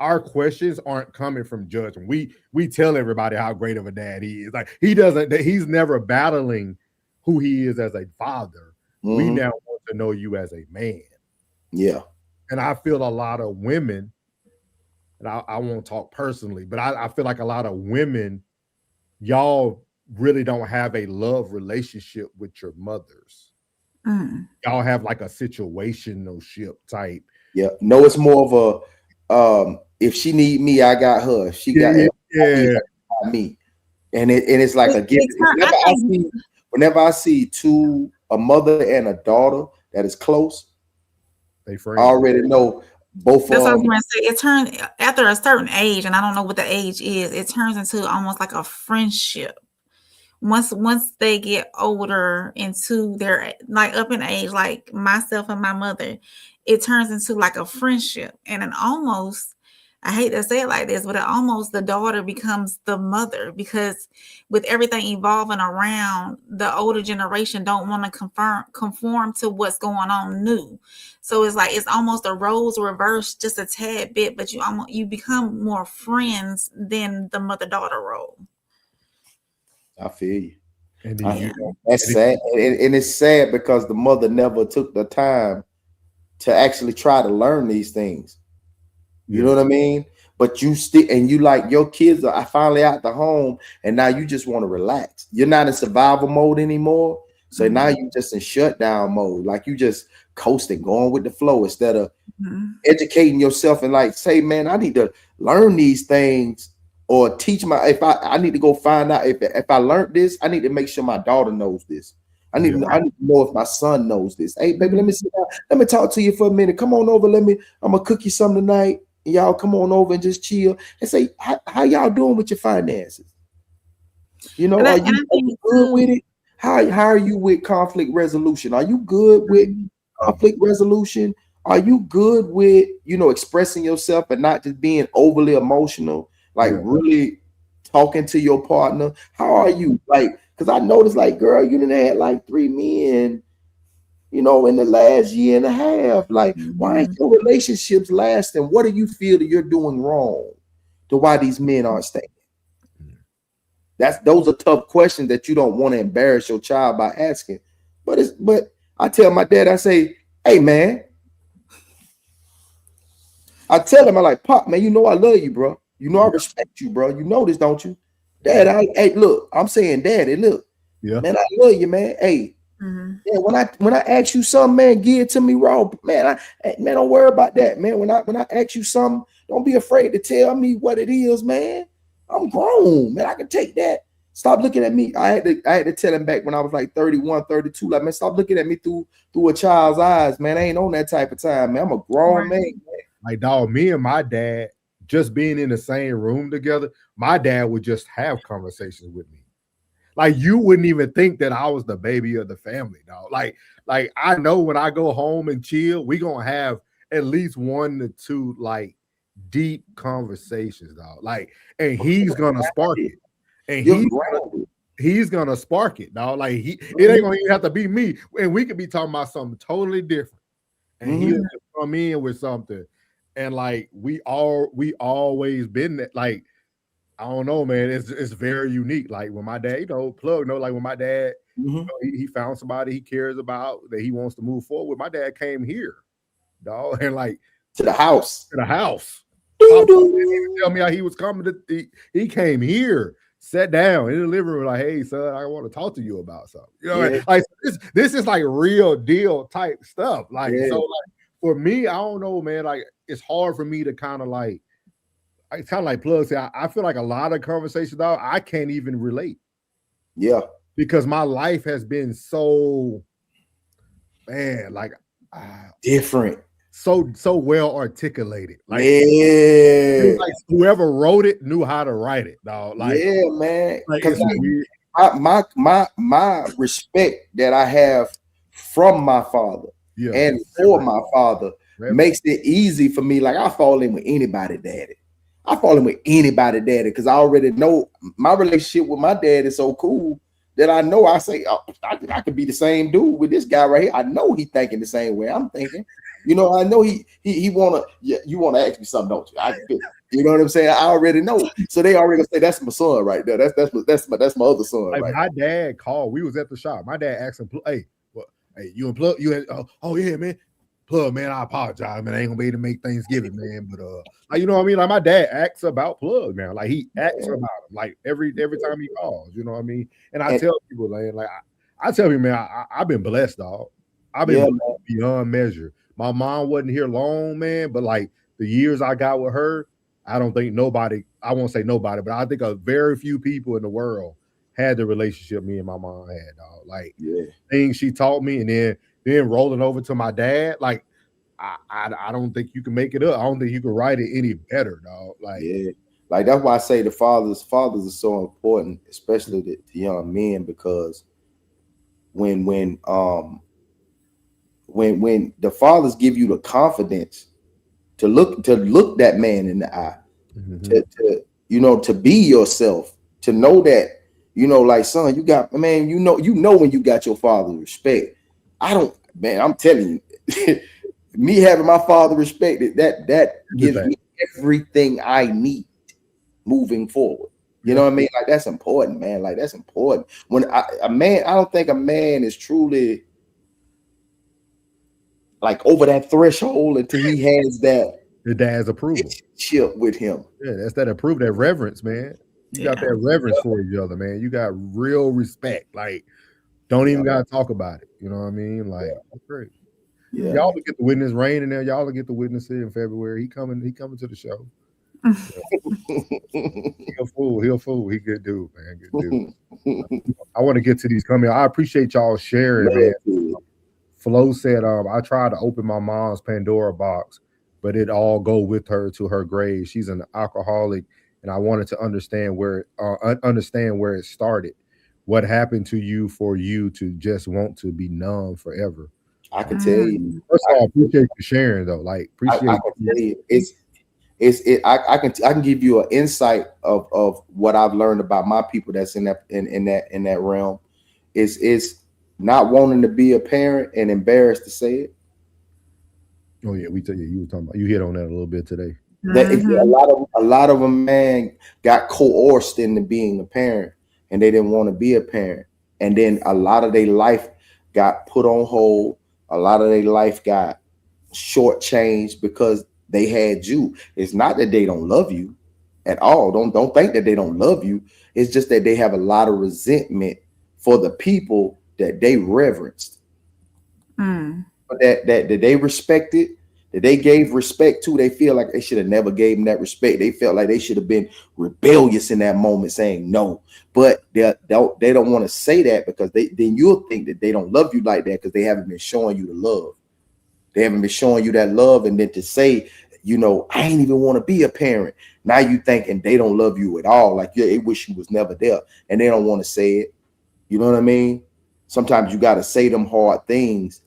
our questions aren't coming from judgment. We tell everybody how great of a dad he is. Like, he's never battling who he is as a father. We now want to know you as a man. Yeah. And I feel a lot of women, and I won't talk personally, but I feel like a lot of women, y'all really don't have a love relationship with your mothers. Y'all have like a situationship type. Yeah. No, it's more of a if she need me, I got her. If she got me. And it's like a gift. Whenever I see a mother and a daughter that is close, I already know both That's what I of was them. going to say. It turns after a certain age, and I don't know what the age is. It turns into almost like a friendship. Once they get older into their like up in age, like myself and my mother, it turns into like a friendship, and an almost. I hate to say it like this, but the daughter becomes the mother, because with everything evolving around, the older generation don't want to conform to what's going on new. So it's like it's almost a roles reversed just a tad bit, but you become more friends than the mother-daughter role. I feel you. And that's sad. And it's sad because the mother never took the time to actually try to learn these things. You know what I mean? But you still, and you like your kids are finally out the home, and now you just want to relax. You're not in survival mode anymore. So now you just in shutdown mode. Like you just coasting, going with the flow instead of educating yourself and like say, man, I need to learn these things or teach I need to go find out if I learned this, I need to make sure my daughter knows this. I need to know if my son knows this. Hey, baby, let me sit down. Let me talk to you for a minute. Come on over. I'm gonna cook you something tonight. Y'all come on over and just chill and say, how y'all doing with your finances? You know, are you good with it? How are you with conflict resolution? Are you good with conflict resolution? Are you good with, you know, expressing yourself and not just being overly emotional, like really talking to your partner? How are you? Like, because I noticed, like, girl, you done had like 3 men, you know, in the last year and a half. Like, why ain't your relationships lasting? What do you feel that you're doing wrong to why these men aren't staying? Those are tough questions that you don't want to embarrass your child by asking. But I tell my dad, I say, hey man, I tell him, I like, Pop, man, you know I love you, bro. You know I respect you, bro. You know this, don't you? Dad, hey, look, I'm saying, Daddy, look, man, I love you, man. Hey, yeah, when I ask you something, man, give it to me raw, man. Man, don't worry about that, man. When I ask you something, don't be afraid to tell me what it is, man. I'm grown, man. I can take that. Stop looking at me. I had to tell him back when I was like 31, 32. Like, man, stop looking at me through a child's eyes, man. I ain't on that type of time, man. I'm a grown man. Like, dog, me and my dad just being in the same room together, my dad would just have conversations with me. Like, you wouldn't even think that I was the baby of the family, dog. Like I know when I go home and chill, we gonna have at least 1 to 2 like deep conversations, dog. Like, and he's gonna spark it. And he's gonna spark it, dog. Like, it ain't gonna even have to be me, and we could be talking about something totally different. And he'll just come in with something, and like we always been that. Like, I don't know, man. It's very unique. Like when my dad, you know, plug, you know, like when my dad, you know, he found somebody he cares about that he wants to move forward with. My dad came here, dog, and like to the house. Papa didn't even tell me how he was coming to. He came here, sat down in the living room, like, hey, son, I want to talk to you about something. You know, like this is like real deal type stuff. Like, so like for me, I don't know, man. Like, it's hard for me to kind of like. It's kind of like Plug said. I feel like a lot of conversations, dog, I can't even relate. Yeah, because my life has been so, man, like different. So well articulated. Like, like whoever wrote it knew how to write it, dog. Like, man. Like, my respect that I have from my father and for my father makes it easy for me. Like, I fall in with anybody, daddy. I fall in with anybody, daddy, because I already know my relationship with my dad is so cool that I know I say, oh, I could be the same dude with this guy right here. I know he thinking the same way I'm thinking. You know, I know he wanna. Yeah, you wanna ask me something, don't you? You know what I'm saying? I already know. So they already say that's my son right there. That's my other son. Like, right my dad called. We was at the shop. My dad asked him, "Hey, you and Plug? You had, oh yeah, man. Plug, man, I apologize, man. I ain't gonna be able to make Thanksgiving, man. But like, you know what I mean? Like, my dad asks about Plug, man. Like, he asks about him, like every time he calls. You know what I mean? And I tell people, like I tell you, man, I've been blessed, dog. I've been blessed beyond measure. My mom wasn't here long, man, but like the years I got with her, I don't think nobody, I won't say nobody, but I think a very few people in the world had the relationship me and my mom had, dog. Like, things she taught me, and then rolling over to my dad, like I don't think you can make it up. I don't think you can write it any better, dog. Like, like that's why I say the fathers are so important, especially to young men, because when the fathers give you the confidence to look that man in the eye, to be yourself, to know that, like, son, you got, man, you know when you got your father's respect. I'm telling you, me having my father respected, that gives me everything I need moving forward. You know what I mean? Like, that's important, man. Like, that's important. When I don't think a man is truly like over that threshold until he has that the dad's approval with him. Yeah, that's that approval, that reverence, man. You got that reverence for each other, man. You got real respect. Like, don't even gotta talk about it. You know what I mean? Like, that's great. Y'all will get to witness Rain in there. Y'all will get to witness it in February. He coming to the show. He'll fool. He good dude, man. Good dude. I want to get to these coming. I appreciate y'all sharing, man. Flo said, I tried to open my mom's Pandora box, but it all go with her to her grave. She's an alcoholic, and I wanted to understand where it started. what happened to you for you to just want to be numb forever? I can tell you. First of all, I appreciate you sharing though. Like appreciate I can tell you. I can give you an insight of what I've learned about my people that's in that realm. Is not wanting to be a parent and embarrassed to say it. Oh yeah, we tell you, you were talking about, you hit on that a little bit today. That a lot of them, man, got coerced into being a parent, and they didn't want to be a parent, and then a lot of their life got put on hold. A lot of their life got shortchanged because they had you. It's not that they don't love you at all. Don't think that they don't love you. It's just that they have a lot of resentment for the people that they reverenced, that they respected, that they gave respect to. They feel like they should have never gave them that respect. They felt like they should have been rebellious in that moment, saying no. But they don't want to say that, because then you'll think that they don't love you like that, because they haven't been showing you the love. They haven't been showing you that love. And then to say, I ain't even want to be a parent. Now you thinking they don't love you at all. Like they wish you was never there, and they don't want to say it. You know what I mean? Sometimes you got to say them hard things,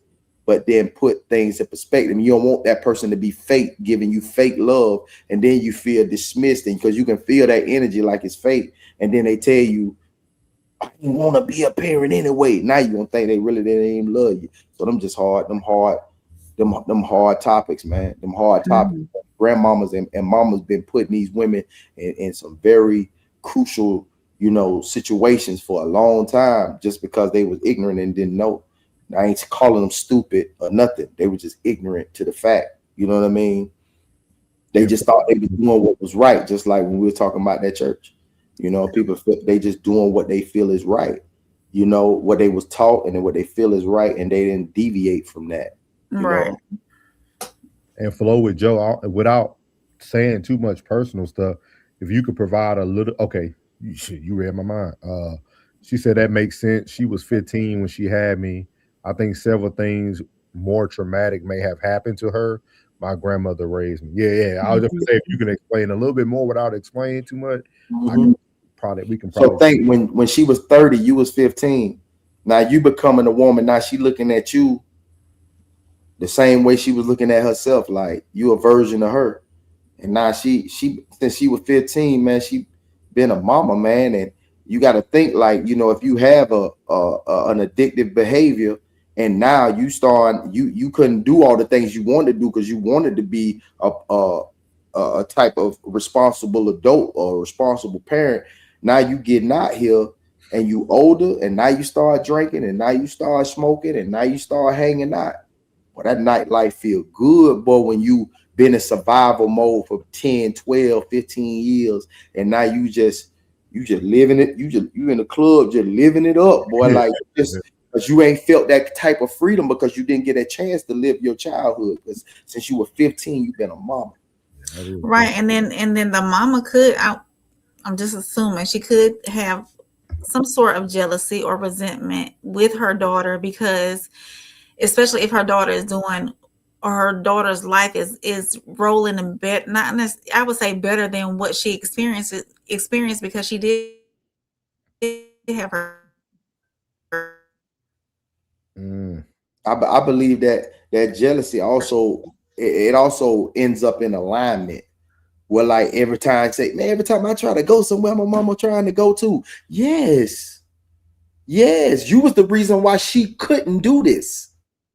but then put things in perspective. You don't want that person to be fake, giving you fake love, and then you feel dismissed, and because you can feel that energy like it's fake, and then they tell you, I don't want to be a parent anyway. Now you don't think they really didn't even love you. So them hard topics, man. Them hard topics. Grandmamas and mamas been putting these women in some very crucial, situations for a long time, just because they was ignorant and didn't know. I ain't calling them stupid or nothing. They were just ignorant to the fact. You know what I mean? They just thought they were doing what was right, just like when we were talking about that church. People feel they just doing what they feel is right. What they was taught and what they feel is right, and they didn't deviate from that. Right. And flow with Joe without saying too much personal stuff. If you could provide a little, okay, you read my mind. She said that makes sense. She was 15 when she had me. I think several things more traumatic may have happened to her. My grandmother raised me. Yeah. I was just gonna say, if you can explain a little bit more without explaining too much, we can probably. So think when she was 30, you was 15. Now you becoming a woman. Now she looking at you the same way she was looking at herself, like you a version of her. And now she since she was 15, man, she been a mama, man. And you got to think, like, if you have an addictive behavior, and now you couldn't do all the things you wanted to do because you wanted to be a type of responsible adult or responsible parent. Now you getting out here and you older, and now you start drinking, and now you start smoking, and now you start hanging out. Well, that nightlife feel good, boy, when you been in survival mode for 10, 12, 15 years, and now you just living it. You in the club just living it up, boy. Like, just because you ain't felt that type of freedom because you didn't get a chance to live your childhood. Because since you were 15, you've been a mama. Right. And then the mama could, I'm just assuming she could have some sort of jealousy or resentment with her daughter, because especially if her daughter is doing, or her daughter's life is rolling in bed, not necessarily, I would say better than what she experienced, because she did have her. I believe that jealousy also, it also ends up in alignment. Where, like, every time I try to go somewhere, my mama trying to go to. Yes, you was the reason why she couldn't do this.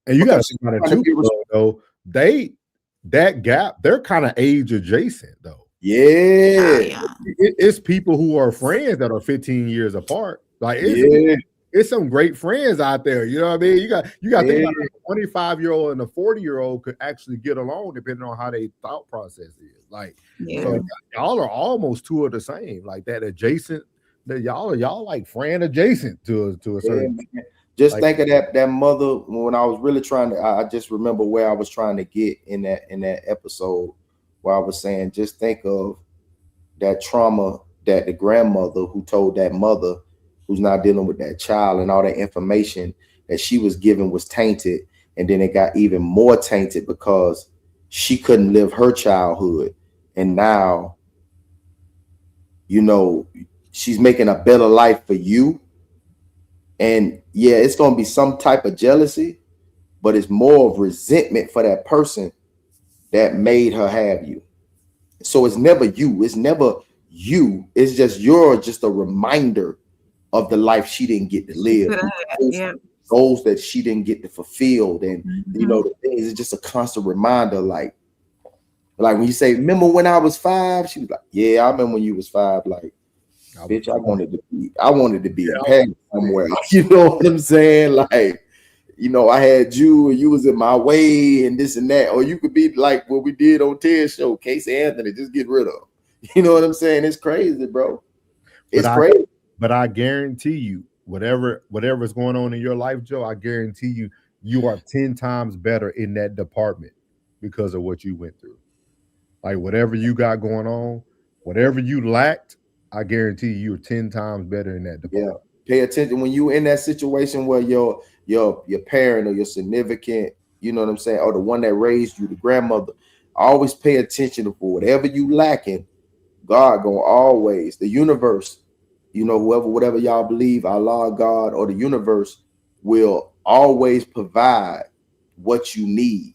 And you got to think about it too, though. That gap, they're kind of age adjacent, though. Yeah. It's people who are friends that are 15 years apart. Like, it's some great friends out there. You know what I mean? You got to think about it. A 25-year-old and a 40-year-old could actually get along depending on how their thought process is. Like, so y'all are almost two of the same. Like that adjacent. That y'all like friend adjacent to a certain. Just like, think of that mother. When I was really trying to, I just remember where I was trying to get in that episode, where I was saying, just think of that trauma that the grandmother who told that mother who's not dealing with that child, and all that information that she was given was tainted. And then it got even more tainted because she couldn't live her childhood. And now, she's making a better life for you, And yeah, it's gonna be some type of jealousy, but it's more of resentment for that person that made her have you. So it's never you. It's never you. It's just just a reminder of the life she didn't get to live, goals that she didn't get to fulfill. And you know, the thing is, it's just a constant reminder. Like when you say, "Remember when I was 5?" She was like, "Yeah, I remember when you was 5." Like, bitch, I wanted to be in Paris somewhere. You know what I'm saying? Like, you know, I had you and you was in my way and this and that. Or you could be like what we did on Ted's show, Casey Anthony, just get rid of him. You know what I'm saying? It's crazy, bro. It's crazy. But I guarantee you, whatever's going on in your life, Joe, I guarantee you, you are 10 times better in that department because of what you went through. Like whatever you got going on, whatever you lacked, I guarantee you're 10 times better in that department. Yeah. Pay attention when you in that situation where your parent or your significant, you know what I'm saying, or the one that raised you, the grandmother, always pay attention to whatever you lacking. God gonna always, the universe, you know, whatever y'all believe, Allah, God, or the universe will always provide what you need.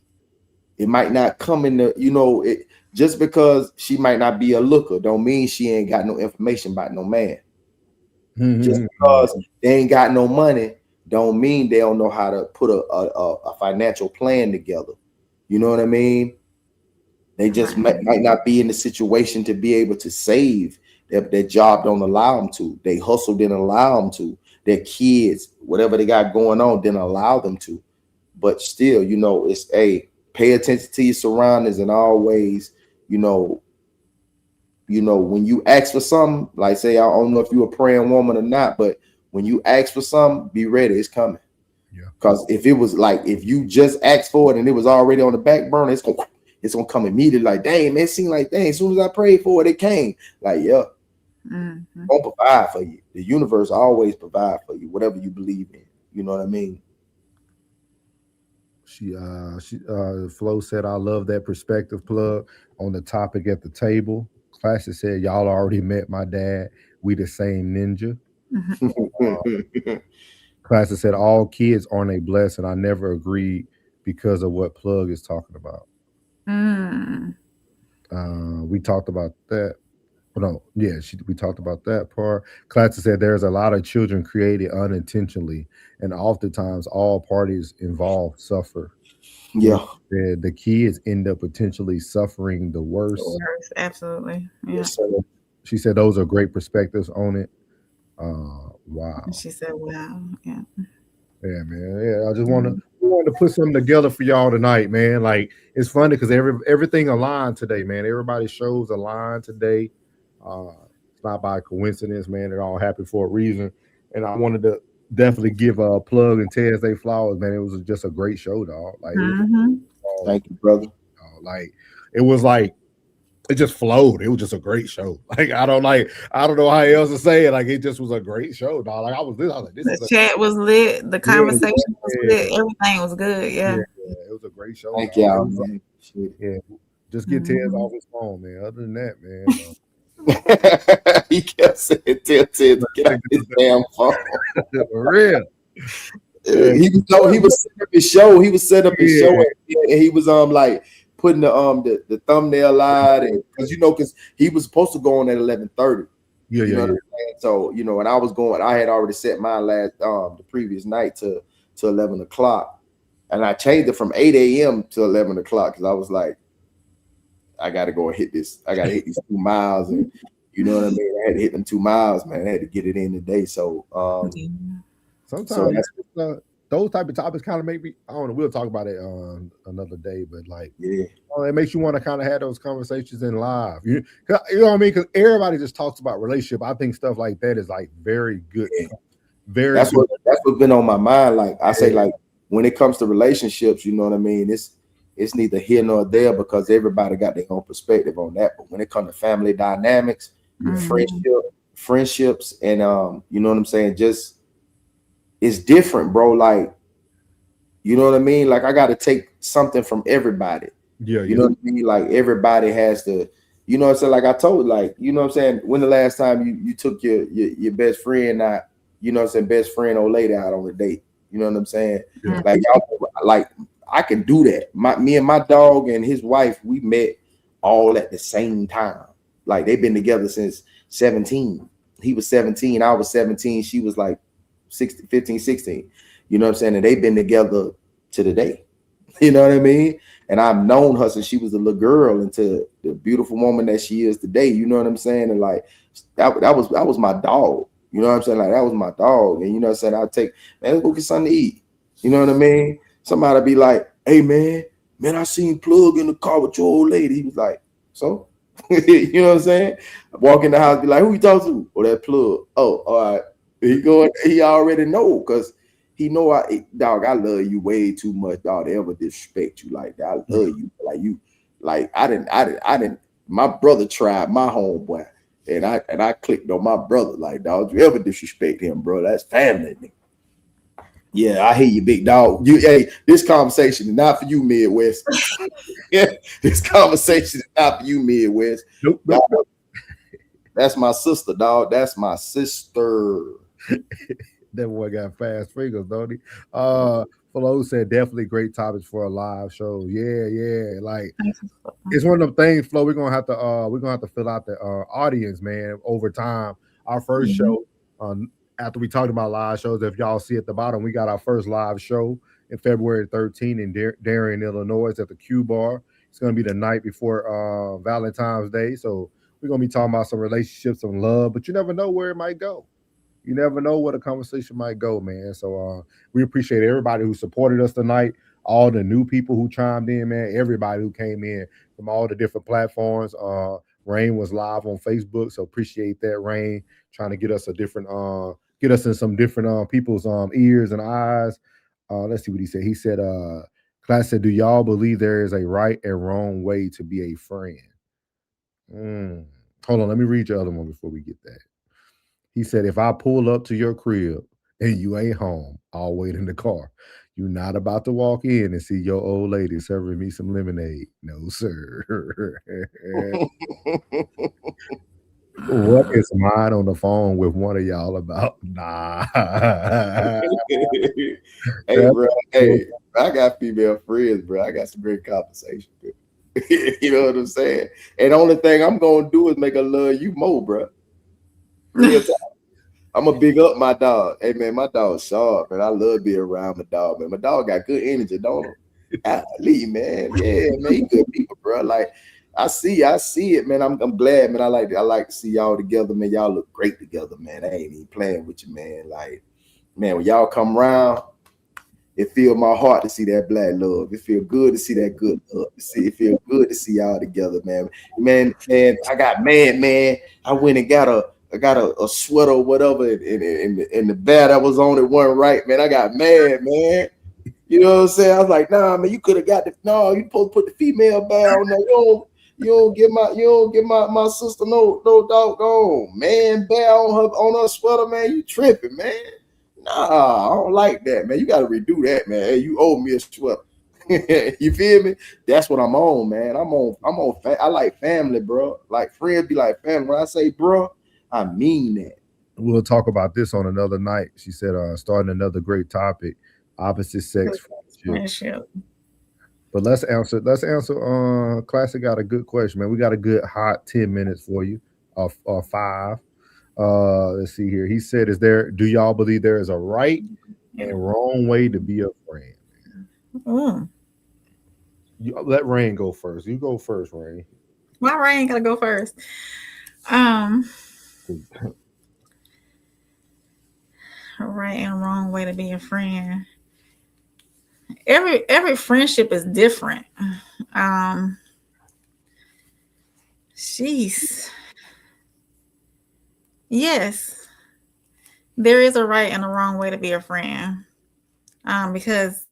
It might not come in the, you know, just because she might not be a looker, don't mean she ain't got no information about no man. Just because they ain't got no money, don't mean they don't know how to put a financial plan together. You know what I mean? They just might not be in the situation to be able to save. Their job don't allow them to. They hustle didn't allow them to. Their kids, whatever they got going on, didn't allow them to. But still, you know, it's pay attention to your surroundings and always, you know, when you ask for something, like say, I don't know if you're a praying woman or not, but when you ask for something, be ready, it's coming. Yeah. Because if it was like, if you just asked for it and it was already on the back burner, it's gonna come immediately. Like, dang, man, it seemed like, dang, as soon as I prayed for it, it came. Like, yeah, gonna provide for you. The universe always provide for you, whatever you believe in. You know what I mean? Flo said, I love that perspective, plug on the topic at the table. Classic said, y'all already met my dad. We the same ninja. Classic said, all kids aren't a blessing. I never agreed because of what plug is talking about. We talked about that. We talked about that part. Classic said, there's a lot of children created unintentionally, and oftentimes all parties involved suffer. Yeah. The kids end up potentially suffering the worst. Absolutely. Yeah. She said those are great perspectives on it. Wow. She said, wow. Yeah. Yeah, man. Yeah, I just wanted to put something together for y'all tonight, man. Like, it's funny because everything aligned today, man. Everybody's shows aligned today. It's not by coincidence, man. They're all happy for a reason. And I wanted to definitely give a plug and Ted's Day flowers, man. It was just a great show, dog. Like, thank you, brother. Like, it was like, it just flowed. It was just a great show. Like, I don't know how else to say it. Like, it just was a great show, dog. Like, I was like, this the chat was lit. The conversation was lit. Everything was good. Yeah. It was a great show. Thank y'all, man. Yeah. Just get Ted's off his phone, man. Other than that, man. He kept saying, tell Ted to get off his damn phone. For real. He was setting up his show. He was setting up his show, and he was like putting the thumbnail out, and because he was supposed to go on at 11:30. Yeah, you know what I'm saying? So and I had already set mine the previous night to 11 o'clock, and I changed it from 8 a.m. to 11 o'clock because I was like, I got to go and hit this. I got to hit these 2 miles, and you know what I mean. I had to hit them 2 miles, man. I had to get it in today. So sometimes those type of topics kind of make me. I don't know. We'll talk about it another day, but like, it makes you want to kind of have those conversations in live. You know what I mean? Because everybody just talks about relationship. I think stuff like that is like very good. Very. That's what's been on my mind. Like I say, like when it comes to relationships, you know what I mean. It's neither here nor there because everybody got their own perspective on that. But when it comes to family dynamics, friendships, and you know what I'm saying, just it's different, bro. Like, you know what I mean? Like I got to take something from everybody. Yeah, you know what I mean? Like everybody has to, you know what I'm saying? Like I told, like, you know what I'm saying? When the last time you took your best friend out, you know what I'm saying, best friend old lady out on a date. You know what I'm saying? Like y'all, like I can do that. Me and my dog and his wife, we met all at the same time. Like they've been together since 17. He was 17, I was 17, she was like 15, 16. You know what I'm saying? And they've been together to the day. You know what I mean? And I've known her since she was a little girl into the beautiful woman that she is today. You know what I'm saying? And like that was my dog. You know what I'm saying? Like that was my dog. And you know what I'm saying? I'll take, man, let's go get something to eat. You know what I mean? Somebody be like, hey man, I seen Plug in the car with your old lady. He was like, so? You know what I'm saying? I walk in the house, be like, who you talking to? Oh, that Plug. Oh, all right. He already know, because he know I love you way too much, dog, to ever disrespect you like that. I love you. Like you, like I didn't, my brother tried my homeboy, and I clicked on my brother, like, dog, you ever disrespect him, bro? That's family. Yeah, I hear you, big dog. Hey, this conversation is not for you, Midwest. Yeah, this conversation is not for you, Midwest. Nope. That's my sister, dog. That's my sister. That boy got fast fingers, don't he? Flo said definitely great topics for a live show. Yeah. Like it's one of them things, Flo. We're gonna have to fill out the audience, man, over time. Our first show, after we talked about live shows, if y'all see at the bottom, we got our first live show in February 13 in Darien, Illinois, at the Q Bar. It's gonna be the night before Valentine's Day, so we're gonna be talking about some relationships and love, but you never know where it might go. You never know where the conversation might go, man. So we appreciate everybody who supported us tonight, all the new people who chimed in, man, everybody who came in from all the different platforms. Rain was live on Facebook, so appreciate that, Rain, trying to get us get us in some different people's ears and eyes. Let's see what he said. He said, class said, do y'all believe there is a right and wrong way to be a friend? Hold on, let me read your other one before we get that. He said, if I pull up to your crib and you ain't home, I'll wait in the car. You're not about to walk in and see your old lady serving me some lemonade. No, sir. What is mine on the phone with one of y'all about? Nah. Hey, bro. Hey, I got female friends, bro. I got some great conversation. You know what I'm saying? And the only thing I'm going to do is make her love you more, bro. I'm gonna big up my dog. Hey man, my dog's sharp, man. I love being around my dog, man. My dog got good energy, don't he? Golly, man. Yeah, man, he good people, bro. Like I see it, man. I'm glad, man. I like to see y'all together, man. Y'all look great together, man. I ain't even playing with you, man. Like, man, when y'all come around, it feel my heart to see that black love. It feel good to see that good love. It feel good to see y'all together, man. Man, I got mad, man. I went and got a sweater or whatever, and the bed I was on it wasn't right, man. I got mad, man. You know what I'm saying? I was like, nah, man, you could have got you supposed to put the female bed on there. You don't give my sister no doggone man bed on her sweater, man. You tripping, man. Nah, I don't like that, man. You got to redo that, man. Hey, you owe me a sweater. You feel me? That's what I'm on, man. I like family, bro. Like friends be like family. When I say bro, I mean that. We'll talk about this on another night. She said, starting another great topic, opposite sex friendship. But let's answer. Classic got a good question, man. We got a good hot 10 minutes for you, or 5. Let's see here. He said, do y'all believe there is a right and wrong way to be a friend? Let Rain go first. You go first, Rain. Why Rain gotta go first? Right and wrong way to be a friend. Every friendship is different. Yes, there is a right and a wrong way to be a friend. Because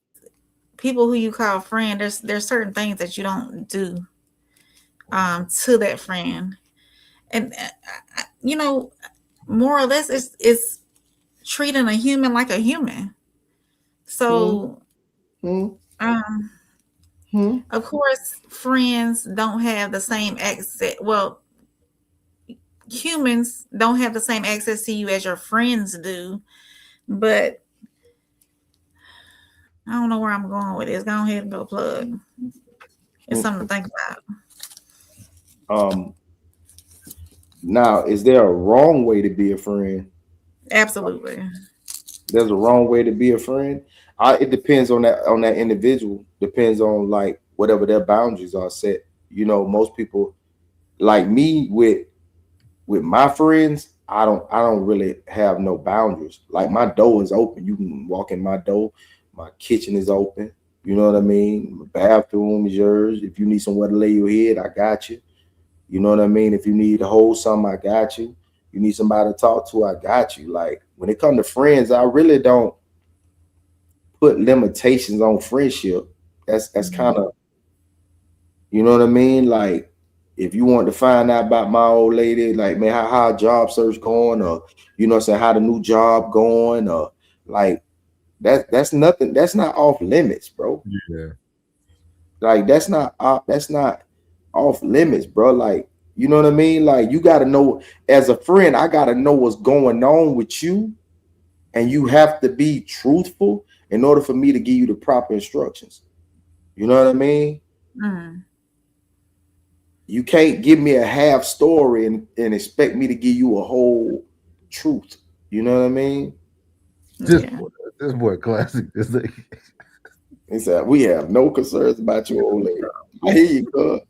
people who you call friend, there's certain things that you don't do to that friend, and more or less it's treating a human like a human. So of course friends don't have the same access. Well, humans don't have the same access to you as your friends do. But I don't know where I'm going with this. Go ahead and go plug. It's something to think about. Now, is there a wrong way to be a friend? Absolutely. There's a wrong way to be a friend. It depends on that individual. Depends on like whatever their boundaries are set. You know, most people like me with my friends. I don't really have no boundaries. Like my door is open. You can walk in my door. My kitchen is open. You know what I mean? My bathroom is yours. If you need somewhere to lay your head, I got you. You know what I mean? If you need to hold something, I got you. You need somebody to talk to, I got you. Like when it comes to friends, I really don't put limitations on friendship. That's kind of, you know what I mean? Like if you want to find out about my old lady, like man, how job search going, or you know what I'm saying, how the new job going, or like that's nothing, that's not off limits, bro. Yeah. Like that's not off limits, bro. Like, you know what I mean? Like you got to know, as a friend, I got to know what's going on with you, and you have to be truthful in order for me to give you the proper instructions. You know what I mean? You can't give me a half story and expect me to give you a whole truth. You know what I mean? This boy classic. He said, we have no concerns about your old lady. I hear you, cuz.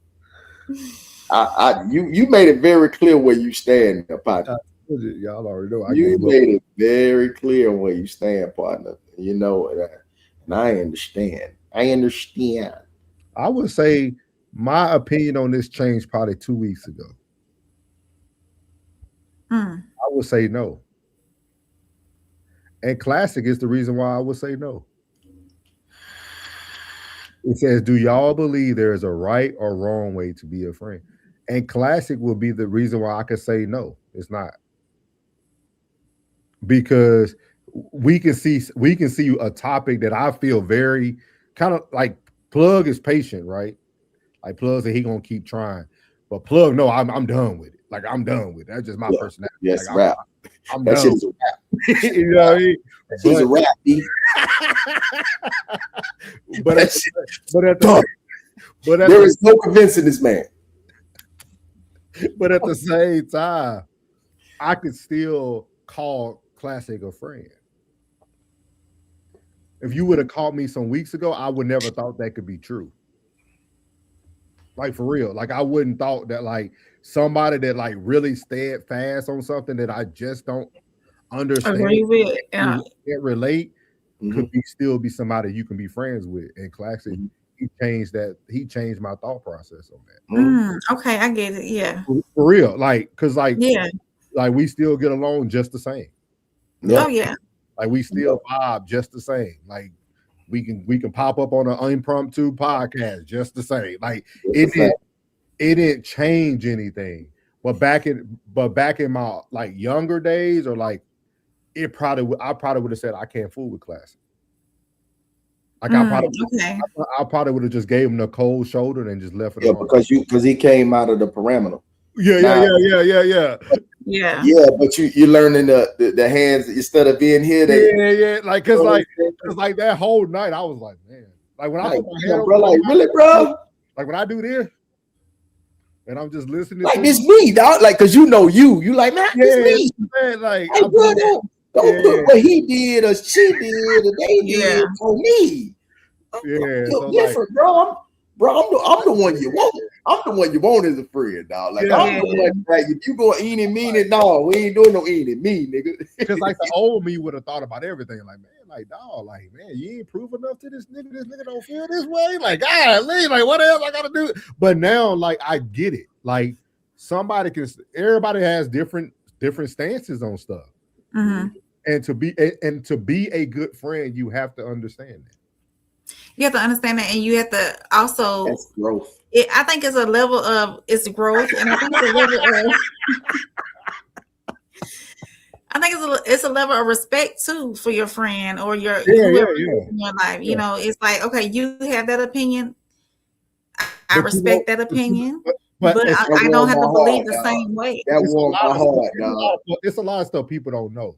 You made it very clear where you stand, partner. Y'all already know. You made it very clear where you stand, partner. You know, and I understand. I would say my opinion on this changed probably 2 weeks ago. I would say no. And classic is the reason why I would say no. It says, do y'all believe there is a right or wrong way to be a friend? And classic will be the reason why I could say no. It's not. Because we can see a topic that I feel very kind of like Plug is patient, right? Like Plug said he gonna keep trying. But Plug, no, I'm done with it. Like I'm done with it. That's just my personality. Yes, like, rap. I'm that done. shit is a rap. You know what I mean? That shit is a rap, B. There is no convincing this man. But at the same time, I could still call Classic a friend. If you would have called me some weeks ago, I would never thought that could be true. Like for real. Like I wouldn't thought that like somebody that like really steadfast on something that I just don't understand, agree with, can't relate, could still be somebody you can be friends with. And Classic, he changed that. He changed my thought process on that. Okay, I get it. Yeah, for real. Like, cause like, yeah, like we still get along just the same. Oh yeah, like we still vibe just the same. Like we can pop up on an impromptu podcast just the same. Like it didn't change anything. But back in my like younger days, or like I probably would have said I can't fool with Classic. Like I probably would have just gave him the cold shoulder and just left it alone. because he came out of the parameter. Yeah. But you're learning the hands instead of being here. Like cause like that whole night I was like, man, like when I put my hand bro, like really, bro, like when I do this and I'm just listening, like this me, dog, like cause you like man, this me, man, like hey, bro, don't put what he did or she did or they did on me. I'm different, bro. I'm the one you want. I'm the one you want as a friend, dog. Like I'm the one. Like if you go eeny meeny, no, we ain't doing no eeny meeny, nigga. Because like the old me would have thought about everything. Like man, like dog, like man, you ain't proof enough to this nigga. This nigga don't feel this way. Like golly, like what else I gotta do? But now, like I get it. Like everybody has different stances on stuff. And to be a good friend, you have to understand that. You have to understand that, and you have to also. That's growth. I think it's a level of growth, and I think it's a level of. I think it's a level of respect too for your friend or your whoever in your life. You know, it's like okay, you have that opinion. I respect that opinion. But I don't have to believe the dog. same way. That warmed my heart, dog. It's a lot of stuff people don't know.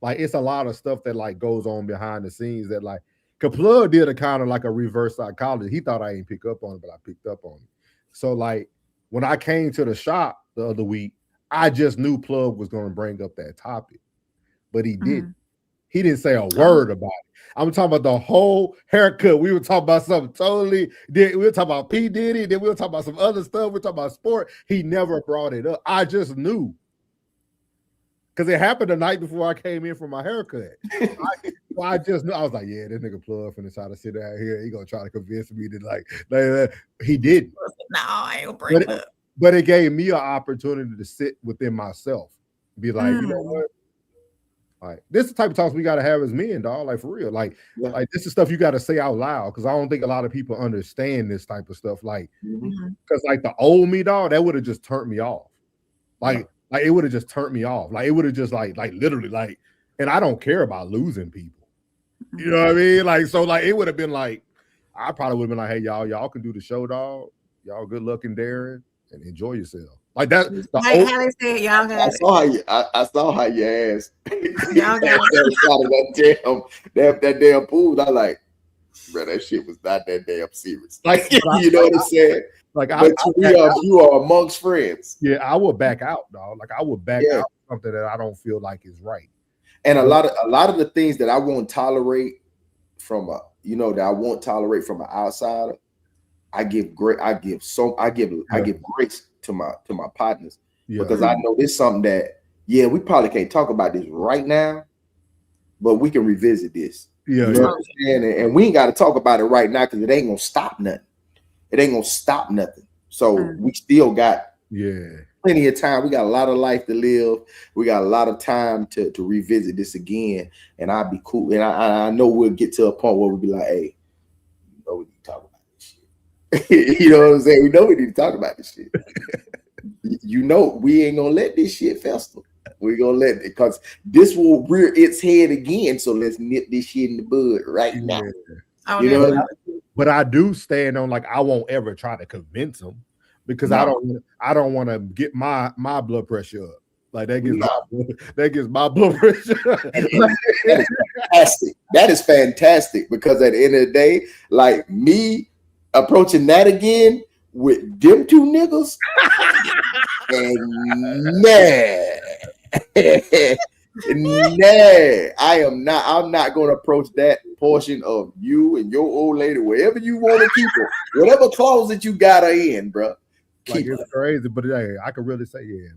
Like it's a lot of stuff that like goes on behind the scenes that like Plug did a kind of like a reverse psychology. He thought I ain't pick up on it, but I picked up on it. So like when I came to the shop the other week, I just knew Plug was going to bring up that topic, but he didn't. He didn't say a word about it. I'm talking about the whole haircut. We were talking about something totally. We were talking about P. Diddy. Then we were talking about some other stuff. We were talking about sport. He never brought it up. I just knew. Because it happened the night before I came in for my haircut. I just knew. I was like, yeah, this nigga Plug finna try to sit out here. He gonna try to convince me to like he didn't. No, I ain't bring it up. But it gave me an opportunity to sit within myself. Be like, you know what? Like this is the type of talks we gotta have as men, dog. Like for real. Like this is stuff you gotta say out loud. Cause I don't think a lot of people understand this type of stuff. Like because like the old me, dog, that would have just turned me off. Like it would have just turned me off. Like it would have just like literally like, and I don't care about losing people. You know what I mean? Like, so like it would have been like, I probably would have been like, hey, y'all can do the show, dog. Y'all good looking, Darren, and enjoy yourself. Like that. Like how they said, y'all got I saw how you asked. Y'all got that damn pool. I like, bro, that shit was not that damn serious. Like, you know what I'm saying? Like, you are amongst friends. Yeah, I would back out, dog. Like, I would back out something that I don't feel like is right. And a lot of the things that I won't tolerate from that I won't tolerate from an outsider, I give grace to my partners because I know it's something that we probably can't talk about this right now, but we can revisit this. You know what I'm saying? And we ain't got to talk about it right now because it ain't gonna stop nothing. It ain't gonna stop nothing. So we still got plenty of time. We got a lot of life to live. We got a lot of time to revisit this again. And I'll be cool. And I know we'll get to a point where we'll be like, hey, we need to talk about this shit. You know what I'm saying? We know we need to talk about this shit. We ain't gonna let this shit fester. We're gonna let it because this will rear its head again. So let's nip this shit in the bud right now. You know what I mean? But I do stand on like I won't ever try to convince them because I don't want to get my blood pressure up. Like that gives my blood pressure. That is fantastic. That is fantastic because at the end of the day, like me approaching that again with them two niggas, and I'm not going to approach that portion of you and your old lady, wherever you want to keep her, whatever closet you got her in, bro. Like it's crazy, but hey, I can really say, man,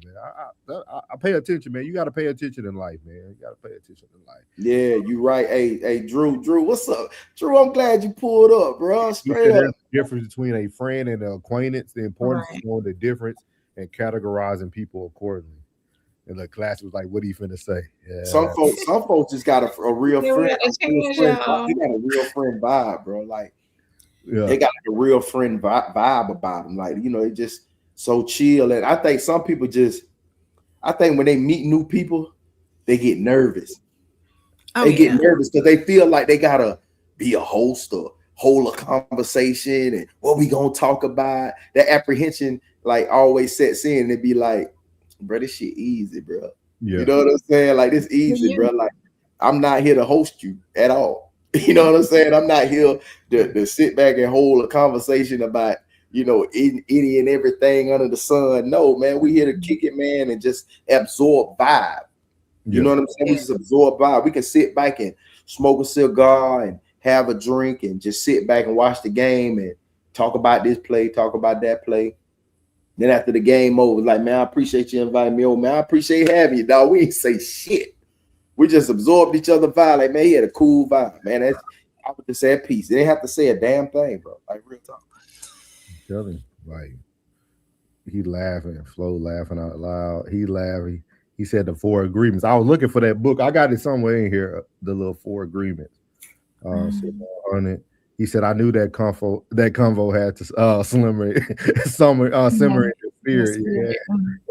I pay attention, man. You got to pay attention in life, man. You got to pay attention in life. Yeah, you right. Hey, Drew, what's up? Drew, I'm glad you pulled up, bro. Straight up. There's a difference between a friend and an acquaintance. The importance of knowing the difference and categorizing people accordingly. And the class was like, what are you finna say? Yeah. Some folks just got a real friend. They got a real friend vibe, bro. Like they got like a real friend vibe about them. Like, it just so chill. And I think some people when they meet new people, they get nervous. They get nervous because they feel like they gotta be a host or hold a conversation and what we gonna talk about. That apprehension like always sets in and it be like, bro, this shit easy, bro. Yeah. You know what I'm saying? Like this easy, bro. Like I'm not here to host you at all. You know what I'm saying? I'm not here to sit back and hold a conversation about, any and everything under the sun. No, man, we here to kick it, man, and just absorb vibe. You know what I'm saying? We just absorb vibe. We can sit back and smoke a cigar and have a drink and just sit back and watch the game and talk about this play, talk about that play. Then after the game over, like, man, I appreciate you inviting me over, man. I appreciate having you, dog. We ain't say shit. We just absorbed each other vibe. Like, man, he had a cool vibe, man. I would just say a piece. They didn't have to say a damn thing, bro. Like, real talk. I'm telling you, like, he laughing, Flo laughing out loud. He laughing. He said the 4 agreements. I was looking for that book. I got it somewhere in here, the little 4 agreements. On it. He said, I knew that convo had to simmer in the spirit.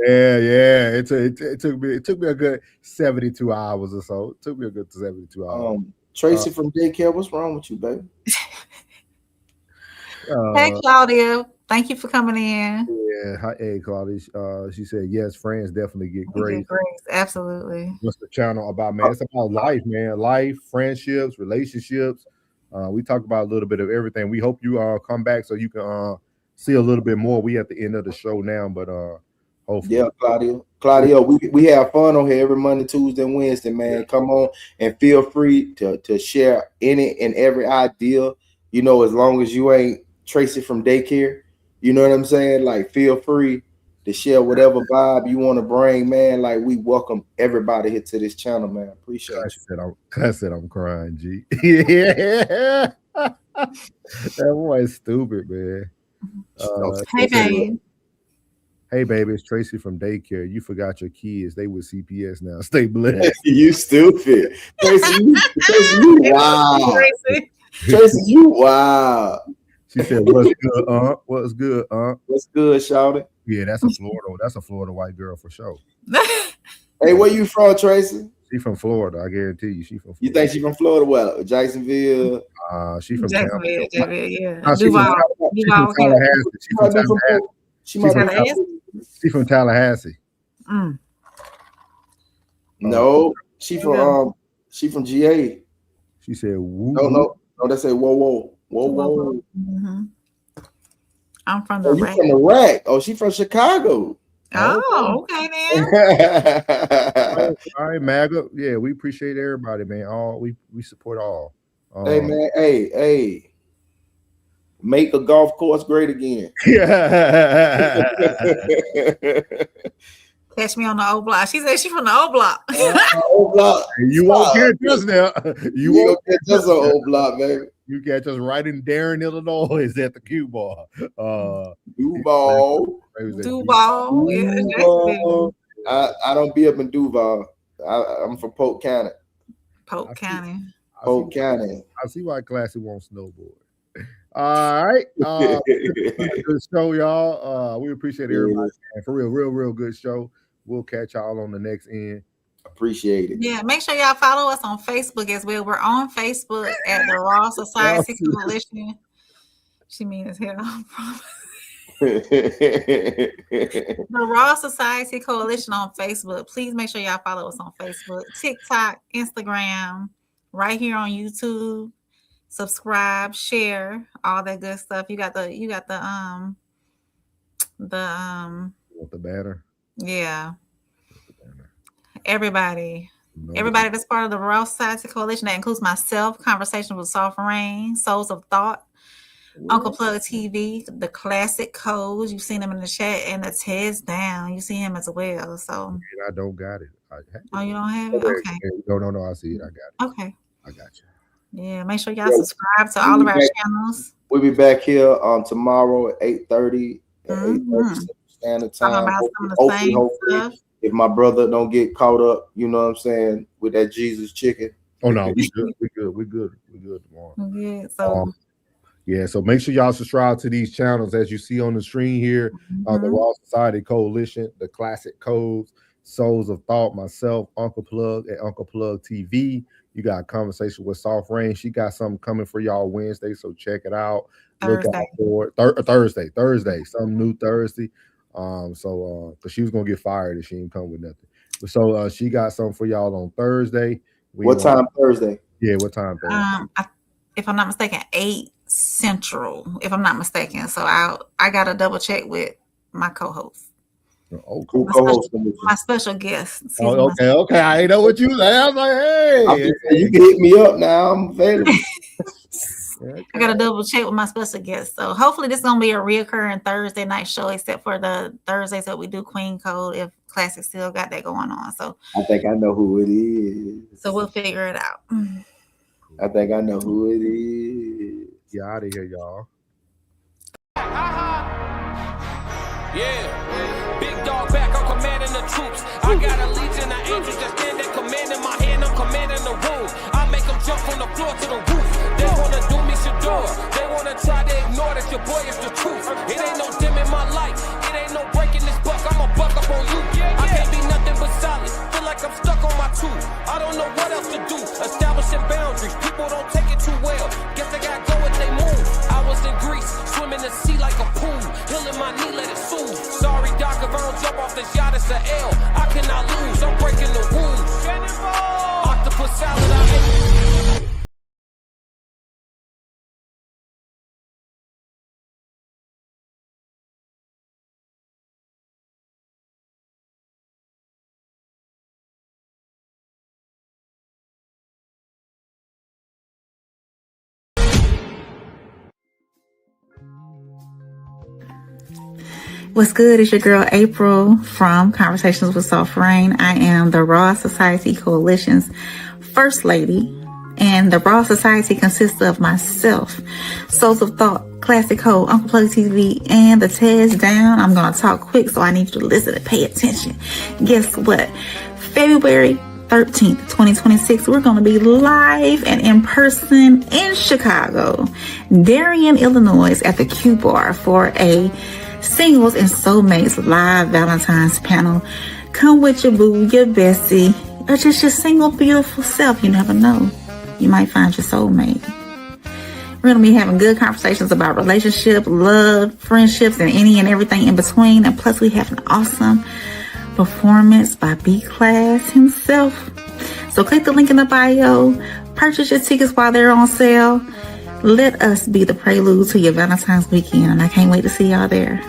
Yeah. It took me a good 72 hours or so. It took me a good 72 hours. Tracy from daycare, what's wrong with you, baby? Hey, Claudia. Thank you for coming in. Yeah, hi, hey, Claudia. She said yes. Friends definitely get We grace. get grace, absolutely. What's the channel about, man? It's about life, man. Life, friendships, relationships. We talk about a little bit of everything. We hope you come back so you can see a little bit more. We at the end of the show now, but hopefully. Yeah, Claudio, we have fun on here every Monday, Tuesday, and Wednesday, man. Come on and feel free to share any and every idea, you know, as long as you ain't Tracy from daycare. You know what I'm saying? Like, feel free to share whatever vibe you want to bring, man. Like, we welcome everybody here to this channel, man. Appreciate it. I said I'm crying, G. Yeah. That boy is stupid, man. Hey, babe. Hey, baby, it's Tracy from daycare. You forgot your kids. They with CPS now. Stay blessed. You stupid. Tracy, you wow. Tracy, you wow. She said, "What's good, What's good, What's good, shawty?" Yeah, that's a Florida white girl for sure. Hey, where you from, Tracy? She from Florida. I guarantee you, she from Florida. You think she from Florida? Well, Jacksonville. She from Jacksonville, yeah. Duval. She from Tallahassee. No, she from GA. She said, "Woo." No. They say whoa. Mm-hmm. I'm from the you from the rack. Oh, she from Chicago. Oh, okay then. All right, MAGA. Yeah, we appreciate everybody, man. We support all. Hey, man. Hey. Make a golf course great again. Catch me on the old block. She said she's from the old block. Old block. You won't catch us now. You won't catch us on old block, baby. You catch us right in Darren, Illinois at the cue ball. Duval. Duval. I don't be up in Duval. I'm from Polk County. Polk County. I see why Classy won't snowboard. All right. Good show, y'all. We appreciate everybody. Man. For real good show. We'll catch y'all on the next end. Appreciate it. Yeah, make sure y'all follow us on Facebook as well. We're on Facebook at the Raw Society Coalition. She mean as hell. The Raw Society Coalition on Facebook. Please make sure y'all follow us on Facebook, TikTok, Instagram, right here on YouTube. Subscribe, share, all that good stuff. You got the banner. Yeah. Everybody that's part of the Raw Society Coalition, that includes myself, Conversation with Soft Rain, Souls of Thought, Uncle Plug TV, the Classic Codes. You've seen him in the chat, and the Ted's Down. You see him as well. So I don't got it. You don't have it? Okay. No. I see it. I got it. Okay. I got you. Yeah, make sure y'all subscribe to all of our channels. We'll be back here tomorrow at 8:30 Standard Time. Hopefully, if my brother don't get caught up, you know what I'm saying, with that Jesus chicken. Oh no, we good tomorrow. Yeah, so so make sure y'all subscribe to these channels as you see on the screen here. The Raw Society Coalition, the Classic Codes, Souls of Thought, myself, Uncle Plug at Uncle Plug TV. You got a Conversation with Soft Rain. She got something coming for y'all Wednesday, so check it out. Look out for it. Thursday, some new Thursday. Because she was gonna get fired if she didn't come with nothing. So she got something for y'all on Thursday. What time Thursday? Yeah, what time Thursday? If I'm not mistaken, 8 Central. If I'm not mistaken, so I gotta double check with my co-host. Oh, cool. My special guest. Okay. I know what you said. I was like, hey, you can hit me up now. I'm available. I gotta double check with my special guest. So hopefully this is gonna be a reoccurring Thursday night show, except for the Thursdays that we do Queen Code, if Classic still got that going on. So I think I know who it is. So we'll figure it out. I think I know who it is. Get out of here, y'all. Yeah, big dog back, I'm commanding the troops. I got a legion of angels that stand there commanding my hand, I'm commanding the room. I make them jump from the floor to the roof. They wanna do me Shador, they wanna try to ignore that your boy is the truth. It ain't no dim in my life, it ain't no breaking this buck, I'ma buck up on you. I can't be nothing but solid, feel like I'm stuck on my truth. too. I don't know what else to do. Establishing boundaries, people don't take it too well. Guess they gotta go with they move. I was in Greece, swimming the sea like a pool. Healing my knee, let it soothe. Sorry, doc, if I don't jump off this yacht, it's a L. I cannot lose, I'm breaking the rules. Octopus salad, I ate. What's good? It's your girl April from Conversations with Soft Rain. I am the Raw Society Coalition's First Lady, and the Raw Society consists of myself, Souls of Thought, Classic Ho, Uncle Plug TV, and the Tez Down. I'm going to talk quick, so I need you to listen and pay attention. Guess what? February 13th, 2026, we're going to be live and in person in Chicago, Darien, Illinois, at the Q Bar for a Singles and Soulmates live Valentine's panel. Come with your boo, your bestie, or just your single beautiful self. You never know. You might find your soulmate. We're going to be having good conversations about relationship, love, friendships, and any and everything in between. And plus, we have an awesome performance by B-Class himself. So click the link in the bio. Purchase your tickets while they're on sale. Let us be the prelude to your Valentine's weekend. And I can't wait to see y'all there.